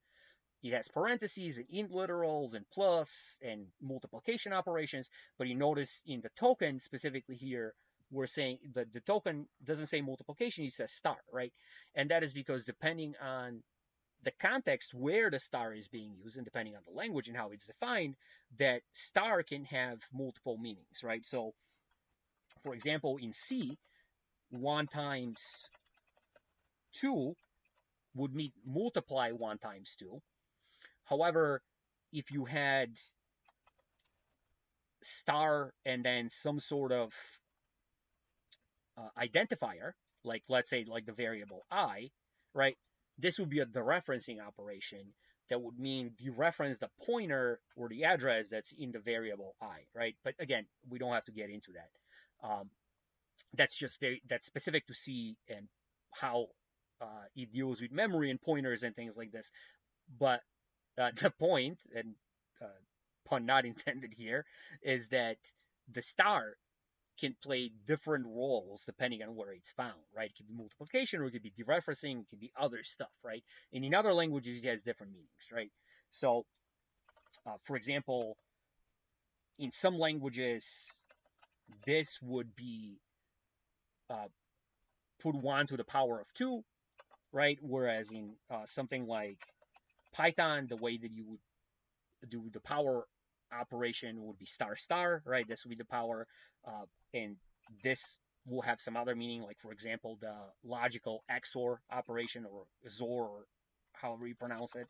It has parentheses and int literals and plus and multiplication operations, but you notice in the token specifically here, we're saying that the token doesn't say multiplication, it says star, right? And that is because depending on the context where the star is being used and depending on the language and how it's defined, that star can have multiple meanings, right? So, for example, in C, 1 times 2 would mean multiply 1 times 2. However, if you had star and then some sort of identifier, like let's say like the variable I, right? This would be a dereferencing operation that would mean dereference the pointer or the address that's in the variable I, right? But again, we don't have to get into that. That's specific to C and how it deals with memory and pointers and things like this. But the point, and pun not intended here, is that the star can play different roles depending on where it's found, right? It could be multiplication, or it could be dereferencing, it could be other stuff, right? And in other languages, it has different meanings, right? So, for example, in some languages, this would be put 1 to the power of 2, right? Whereas in something like Python, the way that you would do the power operation would be star star, right? This would be the power, and this will have some other meaning, like for example, the logical XOR operation or XOR, or however you pronounce it,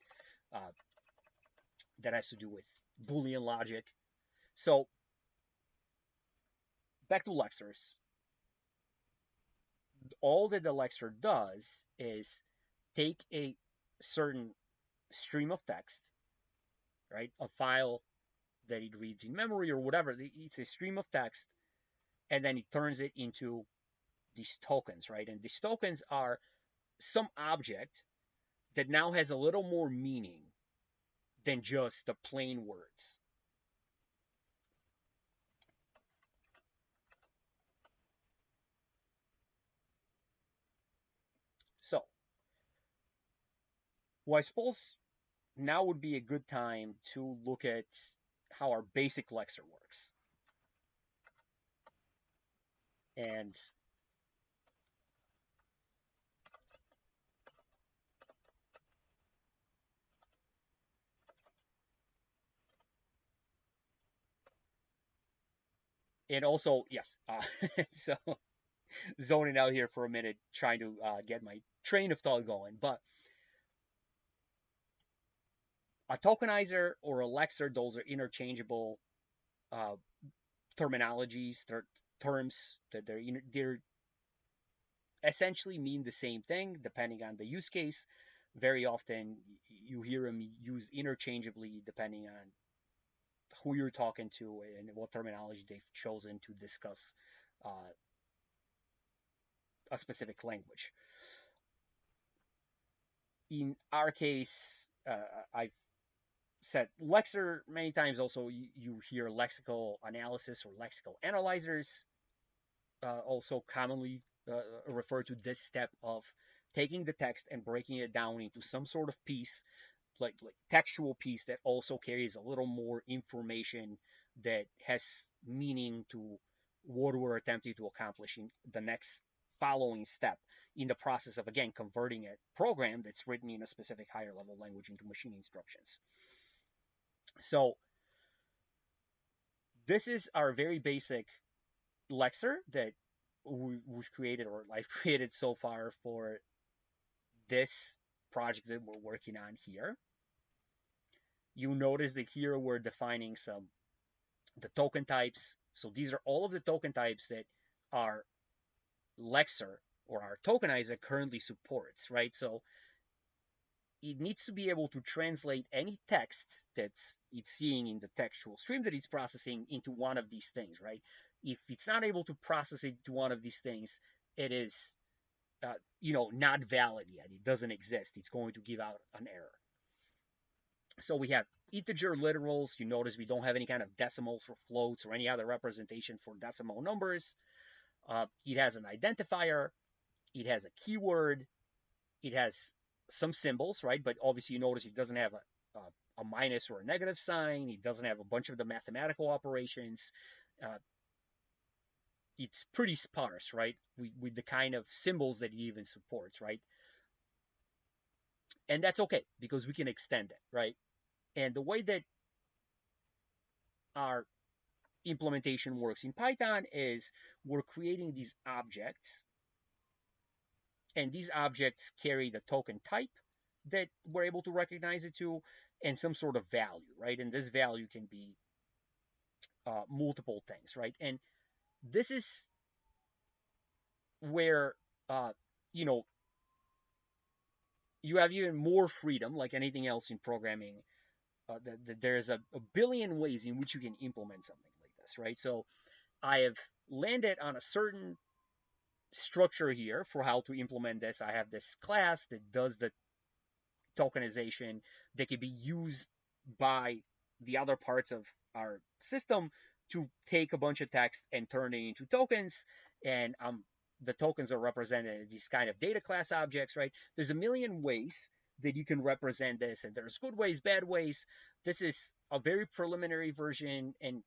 that has to do with Boolean logic. So back to Lexers. All that the Lexer does is take a certain stream of text, right? A file that it reads in memory or whatever. It's a stream of text, and then it turns it into these tokens, right? And these tokens are some object that now has a little more meaning than just the plain words. So, well, I suppose now would be a good time to look at how our basic Lexer works. And also, yes, so zoning out here for a minute, trying to get my train of thought going. But a tokenizer or a Lexer, those are interchangeable uh, terminologies, terms that they're essentially mean the same thing depending on the use case. Very often you hear them used interchangeably depending on who you're talking to and what terminology they've chosen to discuss a specific language. In our case, I've said Lexer many times. Also, you hear lexical analysis or lexical analyzers, also commonly refer to this step of taking the text and breaking it down into some sort of piece, like textual piece that also carries a little more information that has meaning to what we're attempting to accomplish in the next following step in the process of, again, converting a program that's written in a specific higher level language into machine instructions. So this is our very basic Lexer that we've created, or I've created so far for this project that we're working on here. You notice that here we're defining the token types. So these are all of the token types that our Lexer or our tokenizer currently supports, right? So it needs to be able to translate any text that's it's seeing in the textual stream that it's processing into one of these things, right? If it's not able to process it to one of these things, it is, not valid yet. It doesn't exist. It's going to give out an error. So we have integer literals. You notice we don't have any kind of decimals or floats or any other representation for decimal numbers. It has an identifier. It has a keyword. It has some symbols, right? But obviously you notice it doesn't have a minus or a negative sign. It doesn't have a bunch of the mathematical operations. It's pretty sparse, right? With the kind of symbols that it even supports, right? And that's okay because we can extend it, right? And the way that our implementation works in Python is we're creating these objects, and these objects carry the token type that we're able to recognize it to, and some sort of value, right? And this value can be multiple things, right? And this is where uh, you know you have even more freedom, like anything else in programming. There's a billion ways in which you can implement something like this, right? So I have landed on a certain structure here for how to implement this. I have this class that does the tokenization that can be used by the other parts of our system to take a bunch of text and turn it into tokens. And the tokens are represented as these kind of data class objects, right? There's a million ways that you can represent this, and there's good ways, bad ways. This is a very preliminary version, and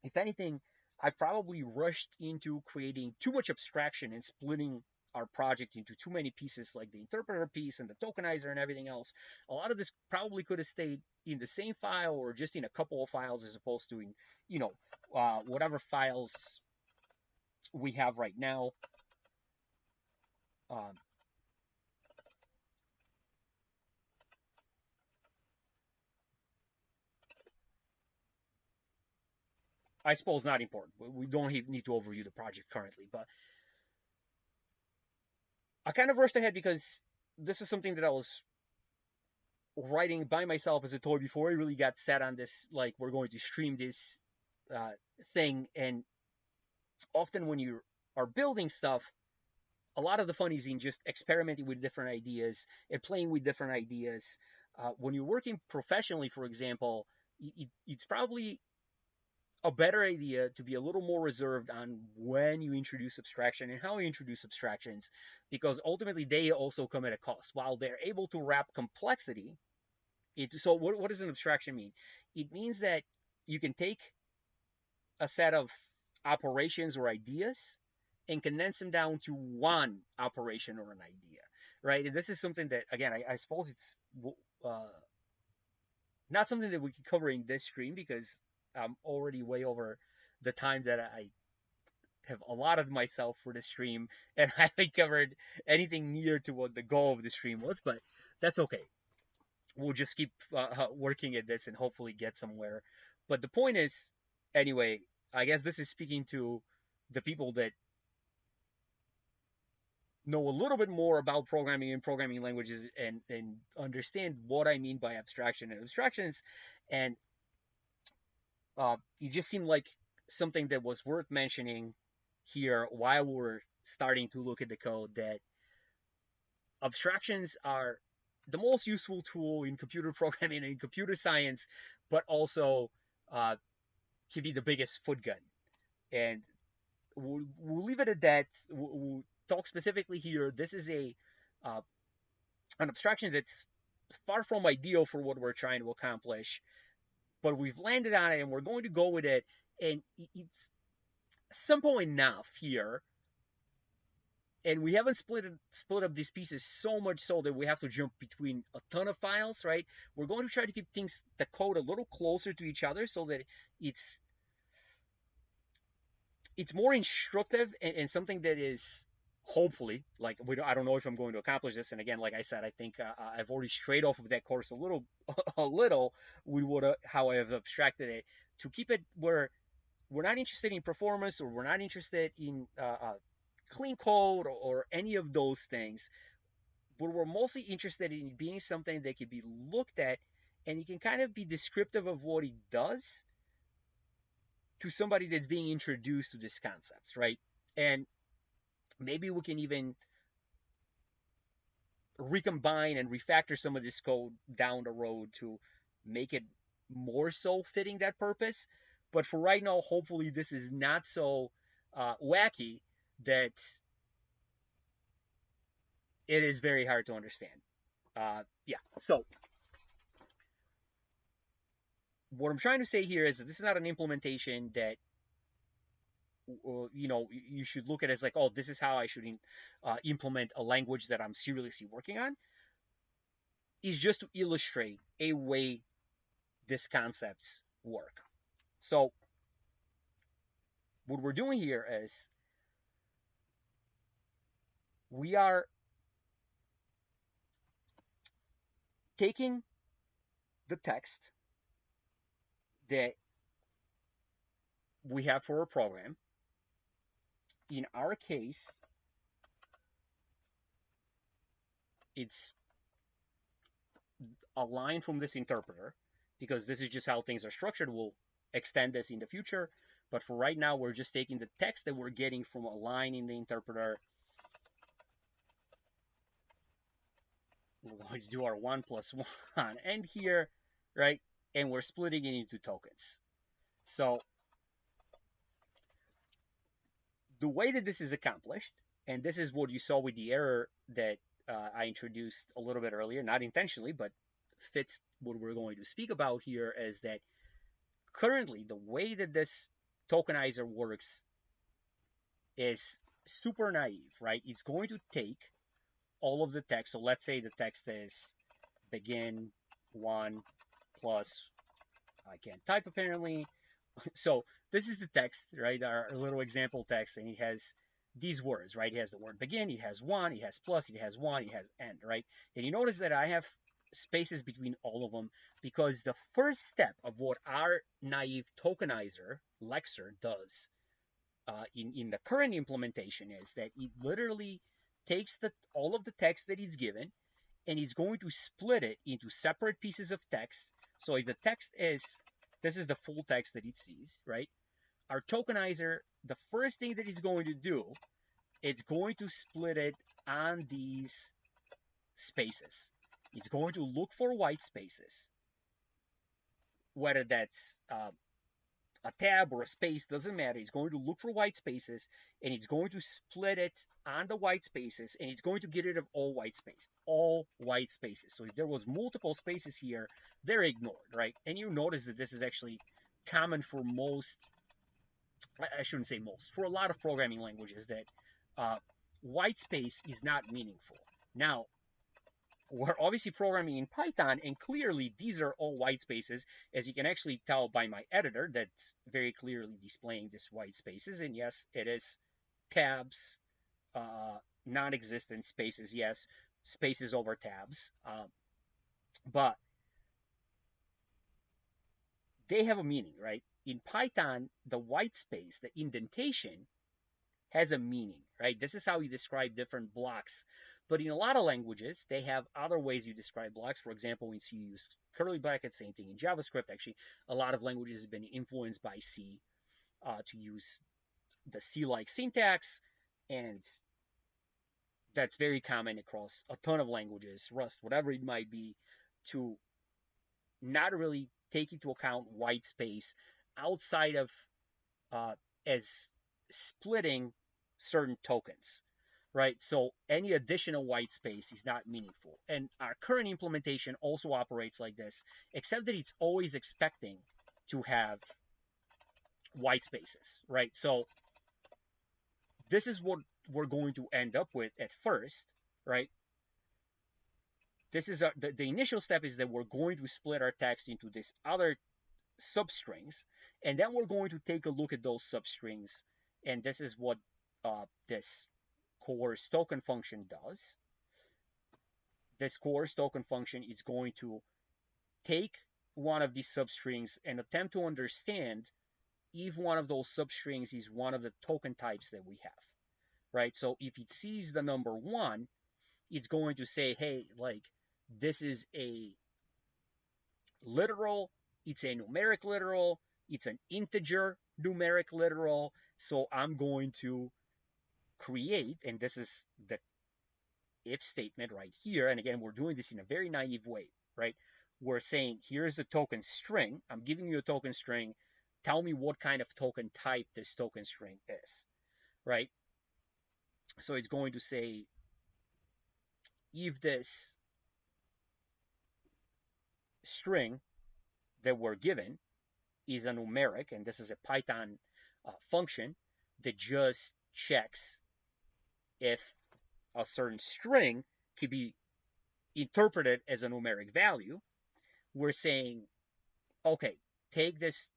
if anything, I've probably rushed into creating too much abstraction and splitting our project into too many pieces, like the interpreter piece and the tokenizer and everything else. A lot of this probably could have stayed in the same file or just in a couple of files as opposed to in, whatever files we have right now. Um, I suppose not important. We don't need to overview the project currently, but I kind of rushed ahead because this is something that I was writing by myself as a toy before I really got set on this. Like, we're going to stream this uh, thing, and often when you are building stuff, a lot of the fun is in just experimenting with different ideas and playing with different ideas. When you're working professionally, for example, it's probably a better idea to be a little more reserved on when you introduce abstraction and how you introduce abstractions, because ultimately they also come at a cost. While they're able to wrap complexity, so what does an abstraction mean? It means that you can take a set of operations or ideas and condense them down to one operation or an idea, right? And this is something that, again, I suppose it's not something that we can cover in this stream because I'm already way over the time that I have allotted myself for the stream, and I haven't covered anything near to what the goal of the stream was, but that's okay. We'll just keep working at this and hopefully get somewhere. But the point is, anyway, I guess this is speaking to the people that know a little bit more about programming and programming languages and understand what I mean by abstraction and abstractions. And it just seemed like something that was worth mentioning here while we're starting to look at the code, that abstractions are the most useful tool in computer programming and in computer science, but also can be the biggest foot gun. And we'll leave it at that. We'll talk specifically here. This is uh, an abstraction that's far from ideal for what we're trying to accomplish, but we've landed on it and we're going to go with it. And it's simple enough here, and we haven't split up these pieces so much so that we have to jump between a ton of files, right? We're going to try to keep the code a little closer to each other so that it's more instructive and something that is hopefully, like, I don't know if I'm going to accomplish this. And again, like I said, I think I've already strayed off of that course a little with how I have abstracted it, to keep it where we're not interested in performance, or we're not interested in clean code or any of those things, but we're mostly interested in being something that can be looked at and it can kind of be descriptive of what it does to somebody that's being introduced to these concepts, right? And maybe we can even recombine and refactor some of this code down the road to make it more so fitting that purpose. But for right now, hopefully this is not so wacky that it is very hard to understand. Yeah, so what I'm trying to say here is that this is not an implementation that you should look at as like, oh, this is how I should implement a language that I'm seriously working on. Is just to illustrate a way these concepts work. So what we're doing here is we are taking the text that we have for a program. In our case, it's a line from this interpreter, because this is just how things are structured. We'll extend this in the future, but for right now, we're just taking the text that we're getting from a line in the interpreter. We're going to do our 1 plus 1 end here, right? And we're splitting it into tokens. So the way that this is accomplished, and this is what you saw with the error that I introduced a little bit earlier, not intentionally, but fits what we're going to speak about here, is that currently the way that this tokenizer works is super naive, right? It's going to take all of the text. So let's say the text is begin 1 plus, I can't type apparently. So this is the text, right? Our little example text, and it has these words, right? It has the word begin, it has 1, it has plus, it has 1, it has end, right? And you notice that I have spaces between all of them, because the first step of what our naive tokenizer, Lexer, does in the current implementation is that it literally takes all of the text that it's given, and it's going to split it into separate pieces of text. So if the text this is the full text that it sees, right? Our tokenizer, the first thing that it's going to do, it's going to split it on these spaces. It's going to look for white spaces, whether that's a tab or a space, doesn't matter. It's going to look for white spaces, and it's going to split it on the white spaces, and it's going to get rid of all white spaces. So if there was multiple spaces here, they're ignored, right? And you notice that this is actually common for most, I shouldn't say most, for a lot of programming languages, that uh, white space is not meaningful. Now, we're obviously programming in Python, and clearly these are all white spaces, as you can actually tell by my editor that's very clearly displaying this white spaces. And yes, it is tabs, non-existent spaces, yes, spaces over tabs, but they have a meaning, right? In Python, the white space, the indentation, has a meaning, right? This is how you describe different blocks. But in a lot of languages, they have other ways you describe blocks. For example, when you use curly brackets, same thing in JavaScript. Actually, a lot of languages have been influenced by C to use the C-like syntax, and that's very common across a ton of languages, Rust, whatever it might be, to not really take into account white space outside of as splitting certain tokens, right? So any additional white space is not meaningful. And our current implementation also operates like this, except that it's always expecting to have white spaces, right? So this is what we're going to end up with at first, right? This is the initial step is that we're going to split our text into this other substrings, and then we're going to take a look at those substrings, and this is what this coerce token function does. This coerce token function is going to take one of these substrings and attempt to understand if one of those substrings is one of the token types that we have, right? So if it sees the number 1, it's going to say, hey, like, this is a literal, it's a numeric literal, it's an integer numeric literal, so I'm going to create, and this is the if statement right here, and again, we're doing this in a very naive way, right? We're saying, here's the token string, I'm giving you a token string, tell me what kind of token type this token string is, right? So it's going to say, if this string that we're given is a numeric, and this is a Python function that just checks if a certain string can be interpreted as a numeric value, we're saying, okay, take this,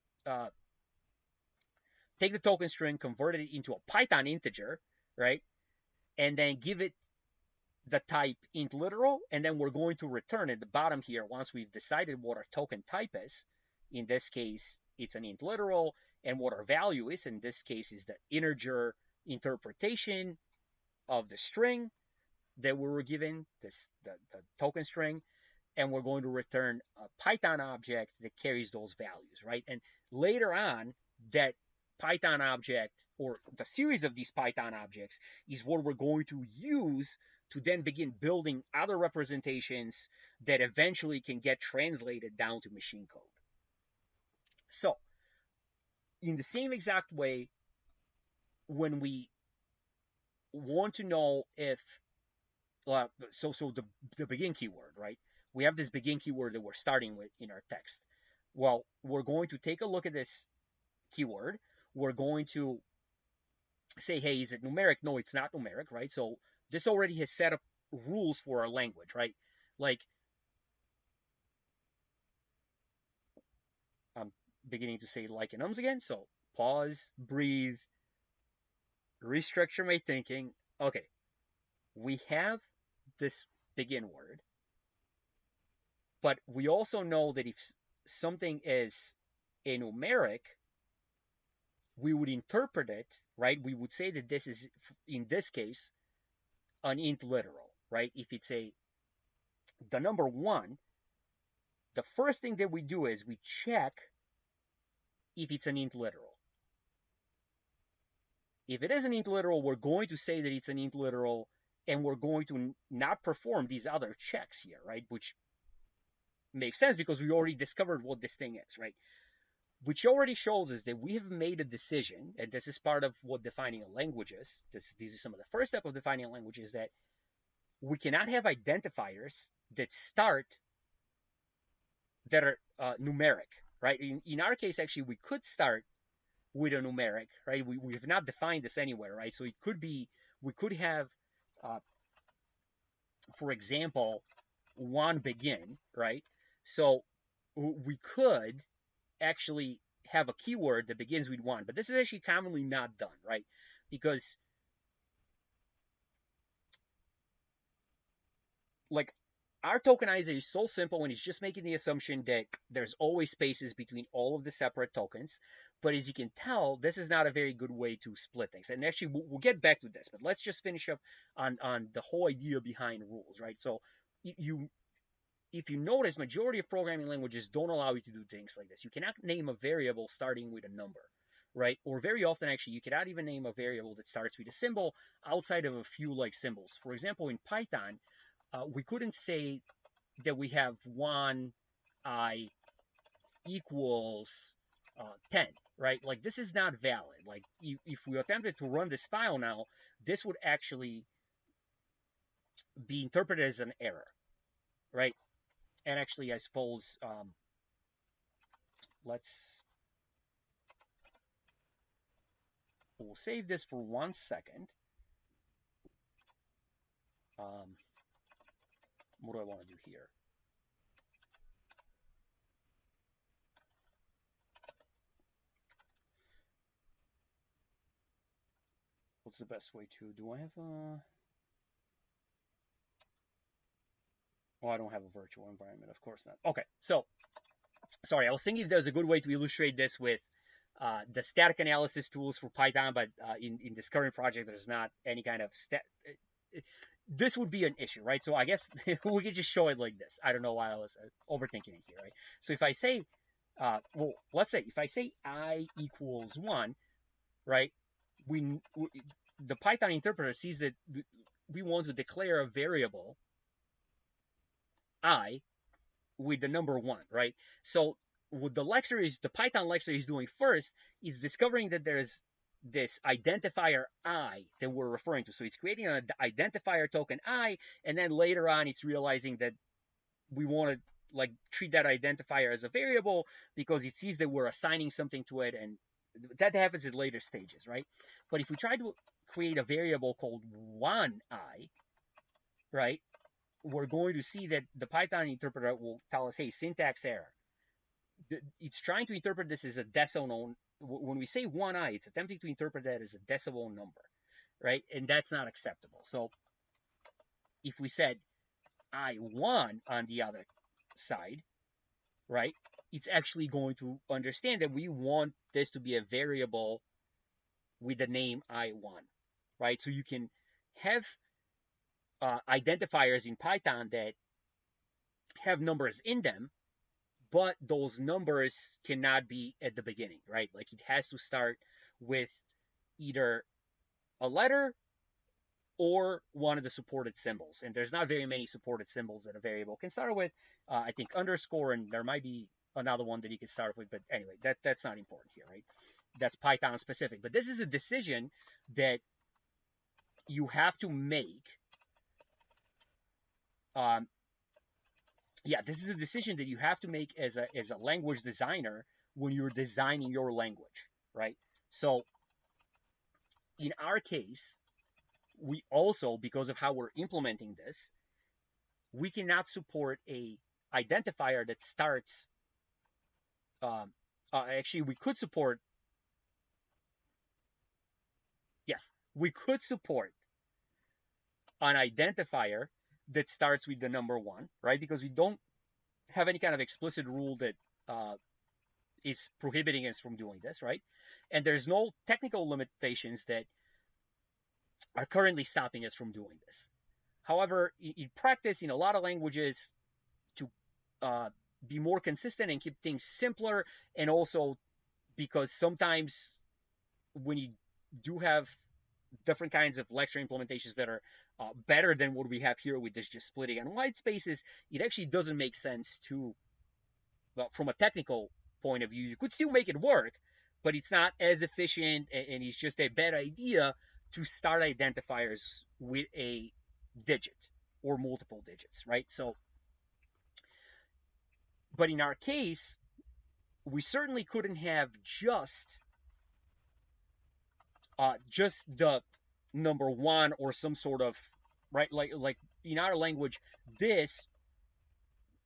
take the token string, convert it into a Python integer, right? And then give it the type int literal, and then we're going to return at the bottom here, once we've decided what our token type is. In this case, it's an int literal, and what our value is, in this case, is the integer interpretation of the string that we were given, the token string, and we're going to return a Python object that carries those values, right? And later on, that Python object, or the series of these Python objects, is what we're going to use to then begin building other representations that eventually can get translated down to machine code. So, in the same exact way, when we want to know if, the begin keyword, right? We have this begin keyword that we're starting with in our text. Well, we're going to take a look at this keyword. We're going to say, hey, is it numeric? No, it's not numeric, right? So this already has set up rules for our language, right? Like, I'm beginning to say like and ums again. So pause, breathe, restructure my thinking. Okay, we have this begin word, but we also know that if something is a numeric, we would interpret it, right? We would say that this is, in this case, an int literal, right? If it's the number 1, the first thing that we do is we check if it's an int literal. If it is an int literal, we're going to say that it's an int literal, and we're going to not perform these other checks here, right? Which makes sense because we already discovered what this thing is, right? which already shows us that we have made a decision, and this is part of what defining a language is. These are some of the first step of defining a language, is that we cannot have identifiers that start that are numeric, right? In our case, actually, we could start with a numeric, right? We have not defined this anywhere, right? So it could be, we could have, uh, for example, one begin, right? So we could actually have a keyword that begins with one, but this is actually commonly not done, right? Because like our tokenizer is so simple and it's just making the assumption that there's always spaces between all of the separate tokens. But as you can tell, this is not a very good way to split things. And actually, we'll get back to this, but let's just finish up on the whole idea behind rules, right? So you, if you notice, majority of programming languages don't allow you to do things like this. You cannot name a variable starting with a number, right? Or very often, actually, you cannot even name a variable that starts with a symbol outside of a few like symbols. For example, in Python, we couldn't say that we have one I equals 10, right? Like this is not valid. Like if we attempted to run this file now, this would actually be interpreted as an error, right? And actually, I suppose we'll save this for 1 second. What do I want to do here? What's the best way to, do I have a, oh, I don't have a virtual environment, of course not. Okay, so, sorry, I was thinking if there's a good way to illustrate this with the static analysis tools for Python, but in this current project, there's not any kind of this would be an issue, right? So I guess we could just show it like this. I don't know why I was overthinking it here, right? So if I say, well, let's say if I say I equals 1, right? The Python interpreter sees that we want to declare a variable I with the number 1, right? So what the Python Lexer is doing first is discovering that there's this identifier I that we're referring to. So it's creating an identifier token I, and then later on it's realizing that we want to like treat that identifier as a variable because it sees that we're assigning something to it, and that happens at later stages, right? But if we try to create a variable called 1I, right, we're going to see that the Python interpreter will tell us, hey, syntax error. It's trying to interpret this as a decimal. When we say 1I, it's attempting to interpret that as a decimal number, right? And that's not acceptable. So if we said I1 on the other side, right, it's actually going to understand that we want this to be a variable with the name I1, right? So you can have identifiers in Python that have numbers in them, but those numbers cannot be at the beginning, right? Like it has to start with either a letter or one of the supported symbols. And there's not very many supported symbols that a variable can start with. I think underscore, and there might be another one that you can start with, but anyway, that's not important here, right? That's Python specific. But this is a decision that you have to make. This is a decision that you have to make as a language designer when you're designing your language, right? So in our case, we also, because of how we're implementing this, we cannot support a identifier that starts. Actually, we could support. Yes, we could support an identifier that starts with the number 1, right? Because we don't have any kind of explicit rule that is prohibiting us from doing this, right? And there's no technical limitations that are currently stopping us from doing this. However, in practice, in a lot of languages, to be more consistent and keep things simpler, and also because sometimes when you do have different kinds of Lexer implementations that are better than what we have here with this just splitting and white spaces, it actually doesn't make sense to, well, from a technical point of view. You could still make it work, but it's not as efficient, and it's just a bad idea to start identifiers with a digit or multiple digits, right? So, but in our case, we certainly couldn't have just the number one or some sort of, right, like in our language, this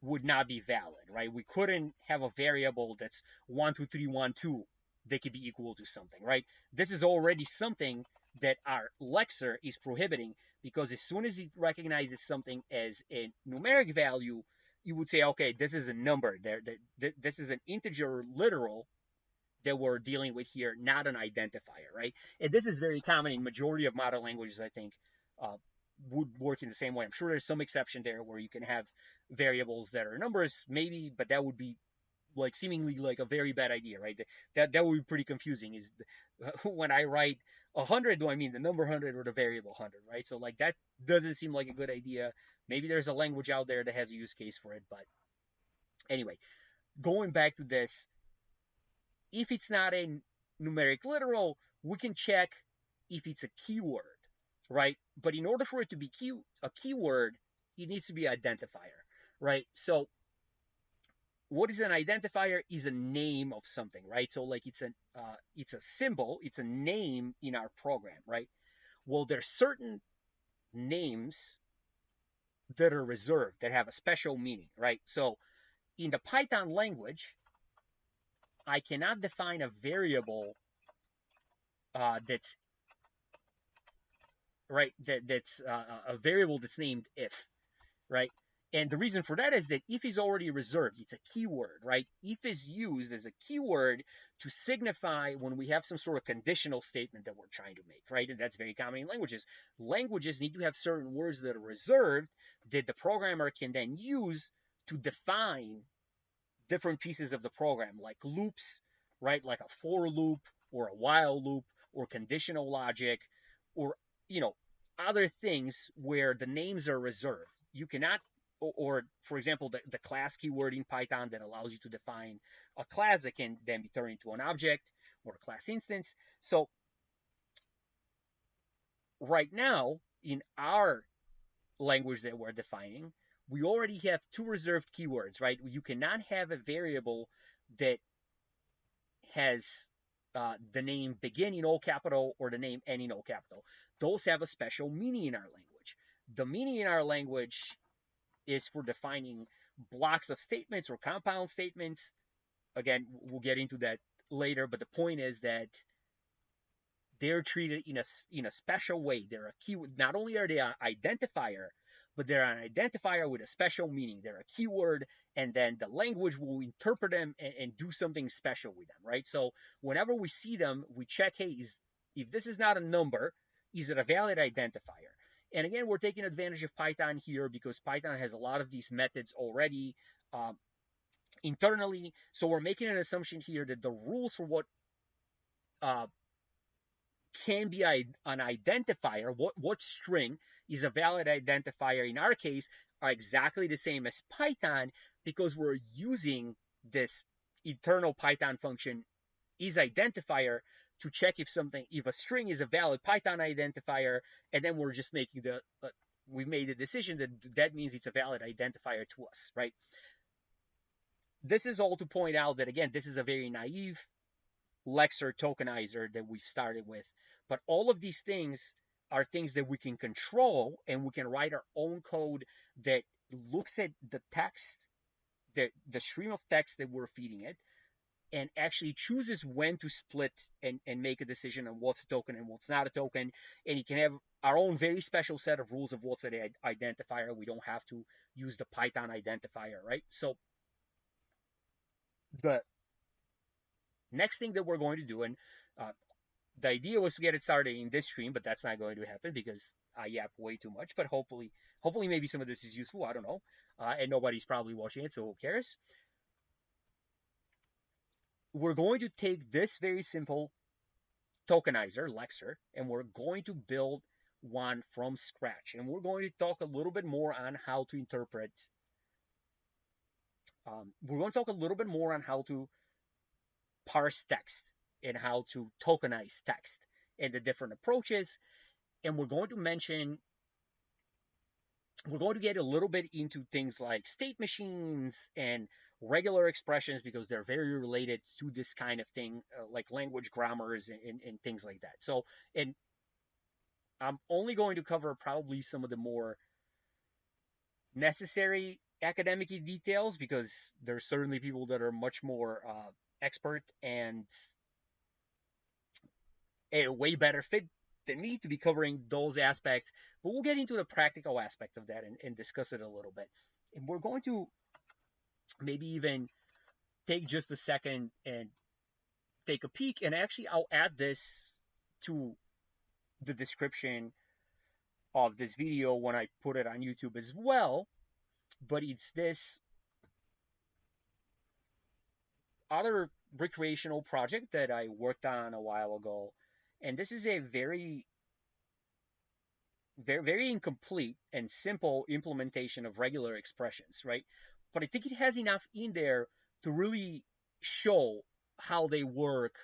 would not be valid, right? We couldn't have a variable that's 12312 that could be equal to something, right? This is already something that our lexer is prohibiting, because as soon as it recognizes something as a numeric value, you would say, okay, this is a number. This is an integer literal that we're dealing with here, not an identifier, right? And this is very common in majority of modern languages, I think, uh, would work in the same way. I'm sure there's some exception there where you can have variables that are numbers, maybe, but that would be like seemingly like a very bad idea, right? That would be pretty confusing. Is when I write 100, do I mean the number 100 or the variable 100, right? So like that doesn't seem like a good idea. Maybe there's a language out there that has a use case for it, but anyway, going back to this, if it's not a numeric literal, we can check if it's a keyword, right? But in order for it to be a keyword, it needs to be an identifier, right? So what is an identifier? Is a name of something, right? So like it's a symbol, it's a name in our program, right? Well, there's certain names that are reserved, that have a special meaning, right? So in the Python language, I cannot define a variable that's right, that's a variable that's named if, right? And the reason for that is that if is already reserved. It's a keyword, right? If is used as a keyword to signify when we have some sort of conditional statement that we're trying to make, right? And that's very common in languages. Languages need to have certain words that are reserved that the programmer can then use to define different pieces of the program, like loops, right? Like a for loop or a while loop or conditional logic, or you know other things where the names are reserved. You cannot, or for example, the class keyword in Python that allows you to define a class that can then be turned into an object or a class instance. So right now in our language that we're defining, we already have two reserved keywords, right? You cannot have a variable that has the name begin in all capital or the name end in all capital. Those have a special meaning in our language. The meaning in our language is for defining blocks of statements or compound statements. Again, we'll get into that later, but the point is that they're treated in a special way. They're a keyword. Not only are they an identifier, but they're an identifier with a special meaning. They're a keyword, and then the language will interpret them and do something special with them, right? So whenever we see them, we check, hey, if this is not a number, is it a valid identifier? And again, we're taking advantage of Python here because Python has a lot of these methods already internally. So we're making an assumption here that the rules for what can be an identifier, what string is a valid identifier in our case, are exactly the same as Python, because we're using this internal Python function is identifier to check if a string is a valid Python identifier, and then we're just making we've made the decision that that means it's a valid identifier to us, right? This is all to point out that, again, this is a very naive Lexer tokenizer that we've started with. But all of these things are things that we can control, and we can write our own code that looks at the text, the stream of text that we're feeding it, and actually chooses when to split and make a decision on what's a token and what's not a token. And you can have our own very special set of rules of what's an identifier. We don't have to use the Python identifier, right? So the next thing that we're going to do, and the idea was to get it started in this stream, but that's not going to happen because I yap way too much. But hopefully maybe some of this is useful. I don't know. And nobody's probably watching it, so who cares? We're going to take this very simple tokenizer, Lexer, and we're going to build one from scratch. And we're going to talk a little bit more on how to interpret. We're going to talk a little bit more on how to parse text and how to tokenize text and the different approaches. And we're going to get a little bit into things like state machines and regular expressions because they're very related to this kind of thing, like language grammars and things like that. So, and I'm only going to cover probably some of the more necessary academic details because there's certainly people that are much more expert and a way better fit than me to be covering those aspects. But we'll get into the practical aspect of that and discuss it a little bit. And we're going to maybe even take just a second and take a peek. And actually, I'll add this to the description of this video when I put it on YouTube as well. But it's this other recreational project that I worked on a while ago. And this is a very incomplete and simple implementation of regular expressions, right? But I think it has enough in there to really show how they work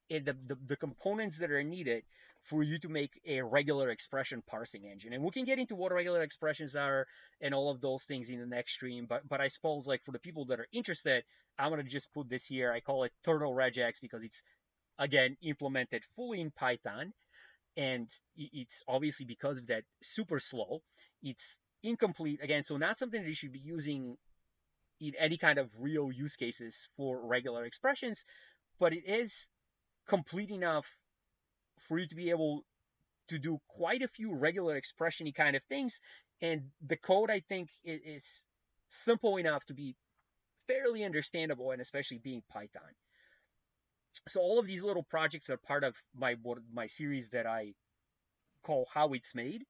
and the components that are needed for you to make a regular expression parsing engine. And we can get into what regular expressions are and all of those things in the next stream. But I suppose like for the people that are interested, I'm going to just put this here. I call it Turtle Regex because it's, again, implemented fully in Python. And it's obviously because of that super slow. It's incomplete, again, so not something that you should be using in any kind of real use cases for regular expressions, but it is complete enough for you to be able to do quite a few regular expression-y kind of things. And the code, I think, is simple enough to be fairly understandable, and especially being Python. So all of these little projects are part of my series that I call How It's Made.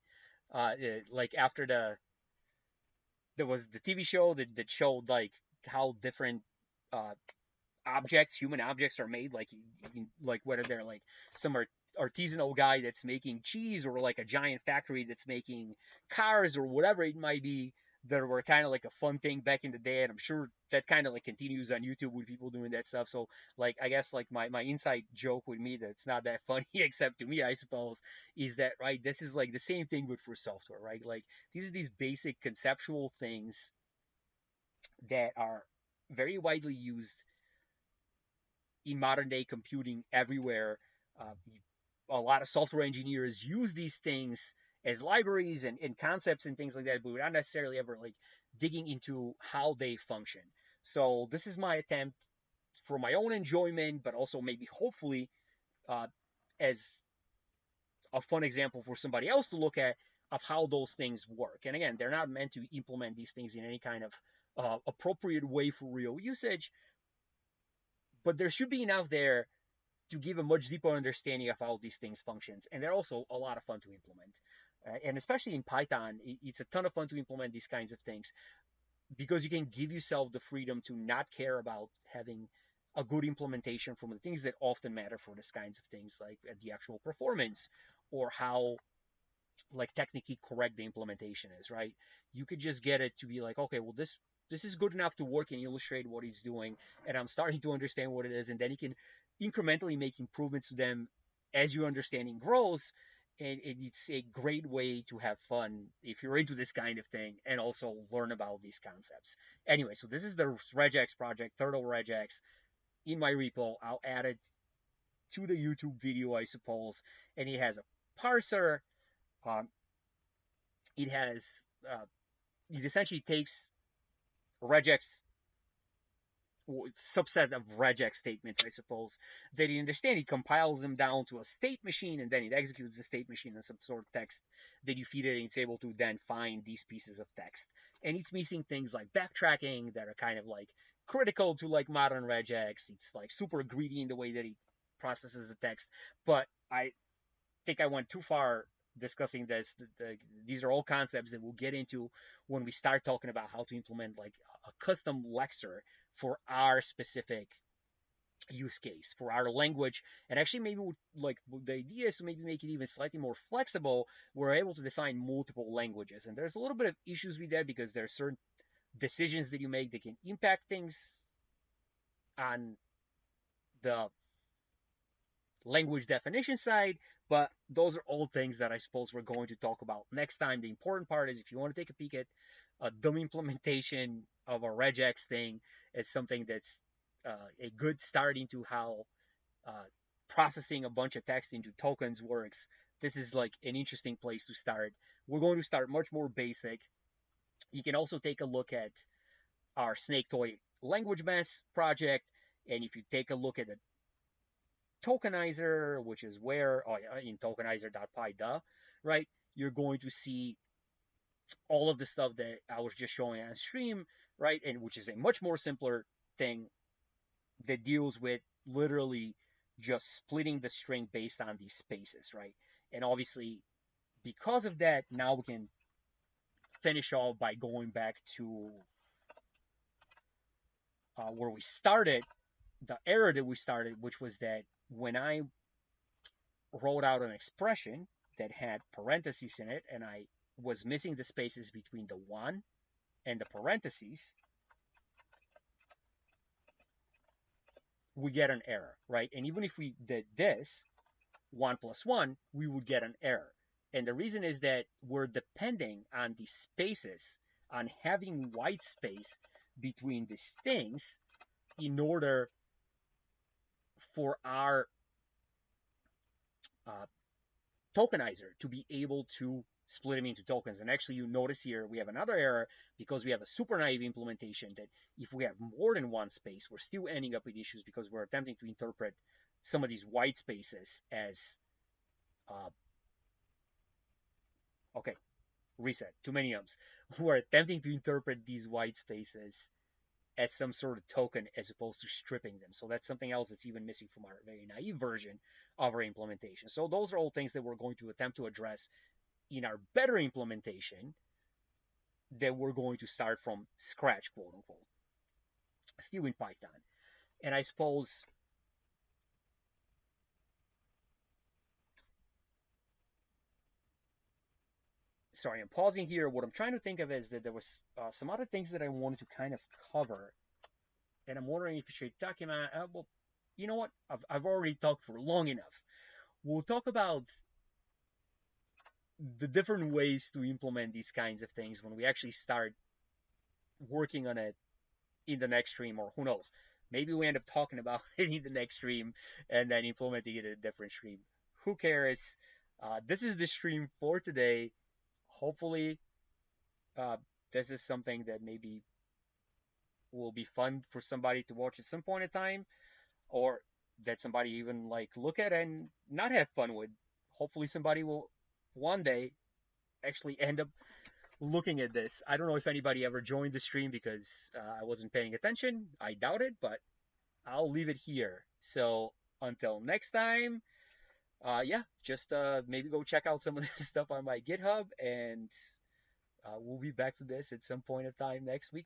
Like after there was the TV show that showed like how different uh, human objects are made, like whether they're like some artisanal guy that's making cheese or like a giant factory that's making cars or whatever it might be, that were kind of like a fun thing back in the day. And I'm sure that kind of like continues on YouTube with people doing that stuff. So like, I guess like my inside joke with me that's not that funny, except to me, I suppose, is that, right, this is like the same thing but for software, right? Like these are these basic conceptual things that are very widely used in modern day computing everywhere. Uh, a lot of software engineers use these things as libraries and concepts and things like that, but we're not necessarily ever like digging into how they function. So this is my attempt for my own enjoyment, but also maybe hopefully uh, as a fun example for somebody else to look at of how those things work. And again, they're not meant to implement these things in any kind of appropriate way for real usage, but there should be enough there to give a much deeper understanding of how these things functions. And they're also a lot of fun to implement. And especially in Python, it's a ton of fun to implement these kinds of things because you can give yourself the freedom to not care about having a good implementation from the things that often matter for these kinds of things, like the actual performance or how like technically correct the implementation is, right? You could just get it to be like, okay, well, this is good enough to work and illustrate what it's doing, and I'm starting to understand what it is, and then you can incrementally make improvements to them as your understanding grows. And it's a great way to have fun if you're into this kind of thing and also learn about these concepts. Anyway, so this is the regex project, Turtle Regex, in my repo. I'll add it to the YouTube video, I suppose, and it has a parser. Um, it has it essentially takes regex subset of regex statements, I suppose, that you understand. It compiles them down to a state machine, and then it executes the state machine in some sort of text that you feed it, and it's able to then find these pieces of text. And it's missing things like backtracking that are kind of like critical to like modern regex. It's like super greedy in the way that it processes the text. But I think I went too far discussing this. These are all concepts that we'll get into when we start talking about how to implement like a custom Lexer for our specific use case, for our language. And actually maybe like the idea is to maybe make it even slightly more flexible. We're able to define multiple languages, and there's a little bit of issues with that because there are certain decisions that you make that can impact things on the language definition side, but those are all things that I suppose we're going to talk about next time. The important part is if you want to take a peek at a dumb implementation of a regex thing as something that's a good start into how uh, processing a bunch of text into tokens works, this is like an interesting place to start. We're going to start much more basic. You can also take a look at our Snake Toy language mess project, and if you take a look at the tokenizer, which is where in tokenizer.py, right? You're going to see all of the stuff that I was just showing on stream, right? And which is a much more simpler thing that deals with literally just splitting the string based on these spaces, right? And obviously, because of that, now we can finish off by going back to where we started, the error that we started, which was that when I wrote out an expression that had parentheses in it and I was missing the spaces between the 1 and the parentheses, we get an error, right? And even if we did this, 1 plus 1, we would get an error. And the reason is that we're depending on the spaces, on having white space between these things in order for our tokenizer to be able to split them into tokens. And actually, you notice here we have another error because we have a super naive implementation that if we have more than one space, we're still ending up with issues because we're attempting to interpret some of these white spaces as okay, reset, too many ums. We're attempting to interpret these white spaces as some sort of token as opposed to stripping them. So that's something else that's even missing from our very naive version of our implementation. So those are all things that we're going to attempt to address in our better implementation that we're going to start from scratch, quote unquote, still in Python. And I suppose sorry, I'm pausing here. What I'm trying to think of is that there was some other things that I wanted to kind of cover, and I'm wondering if I should talk about. Well, you know what? I've already talked for long enough. We'll talk about the different ways to implement these kinds of things when we actually start working on it in the next stream, or who knows, maybe we end up talking about it in the next stream and then implementing it in a different stream. Who cares? This is the stream for today. Hopefully, uh, this is something that maybe will be fun for somebody to watch at some point in time, or that somebody even like look at and not have fun with. Hopefully, somebody will one day actually end up looking at this. I don't know if anybody ever joined the stream because I wasn't paying attention. I doubt it, but I'll leave it here. So until next time, yeah, just maybe go check out some of this stuff on my GitHub, and we'll be back to this at some point of time next week.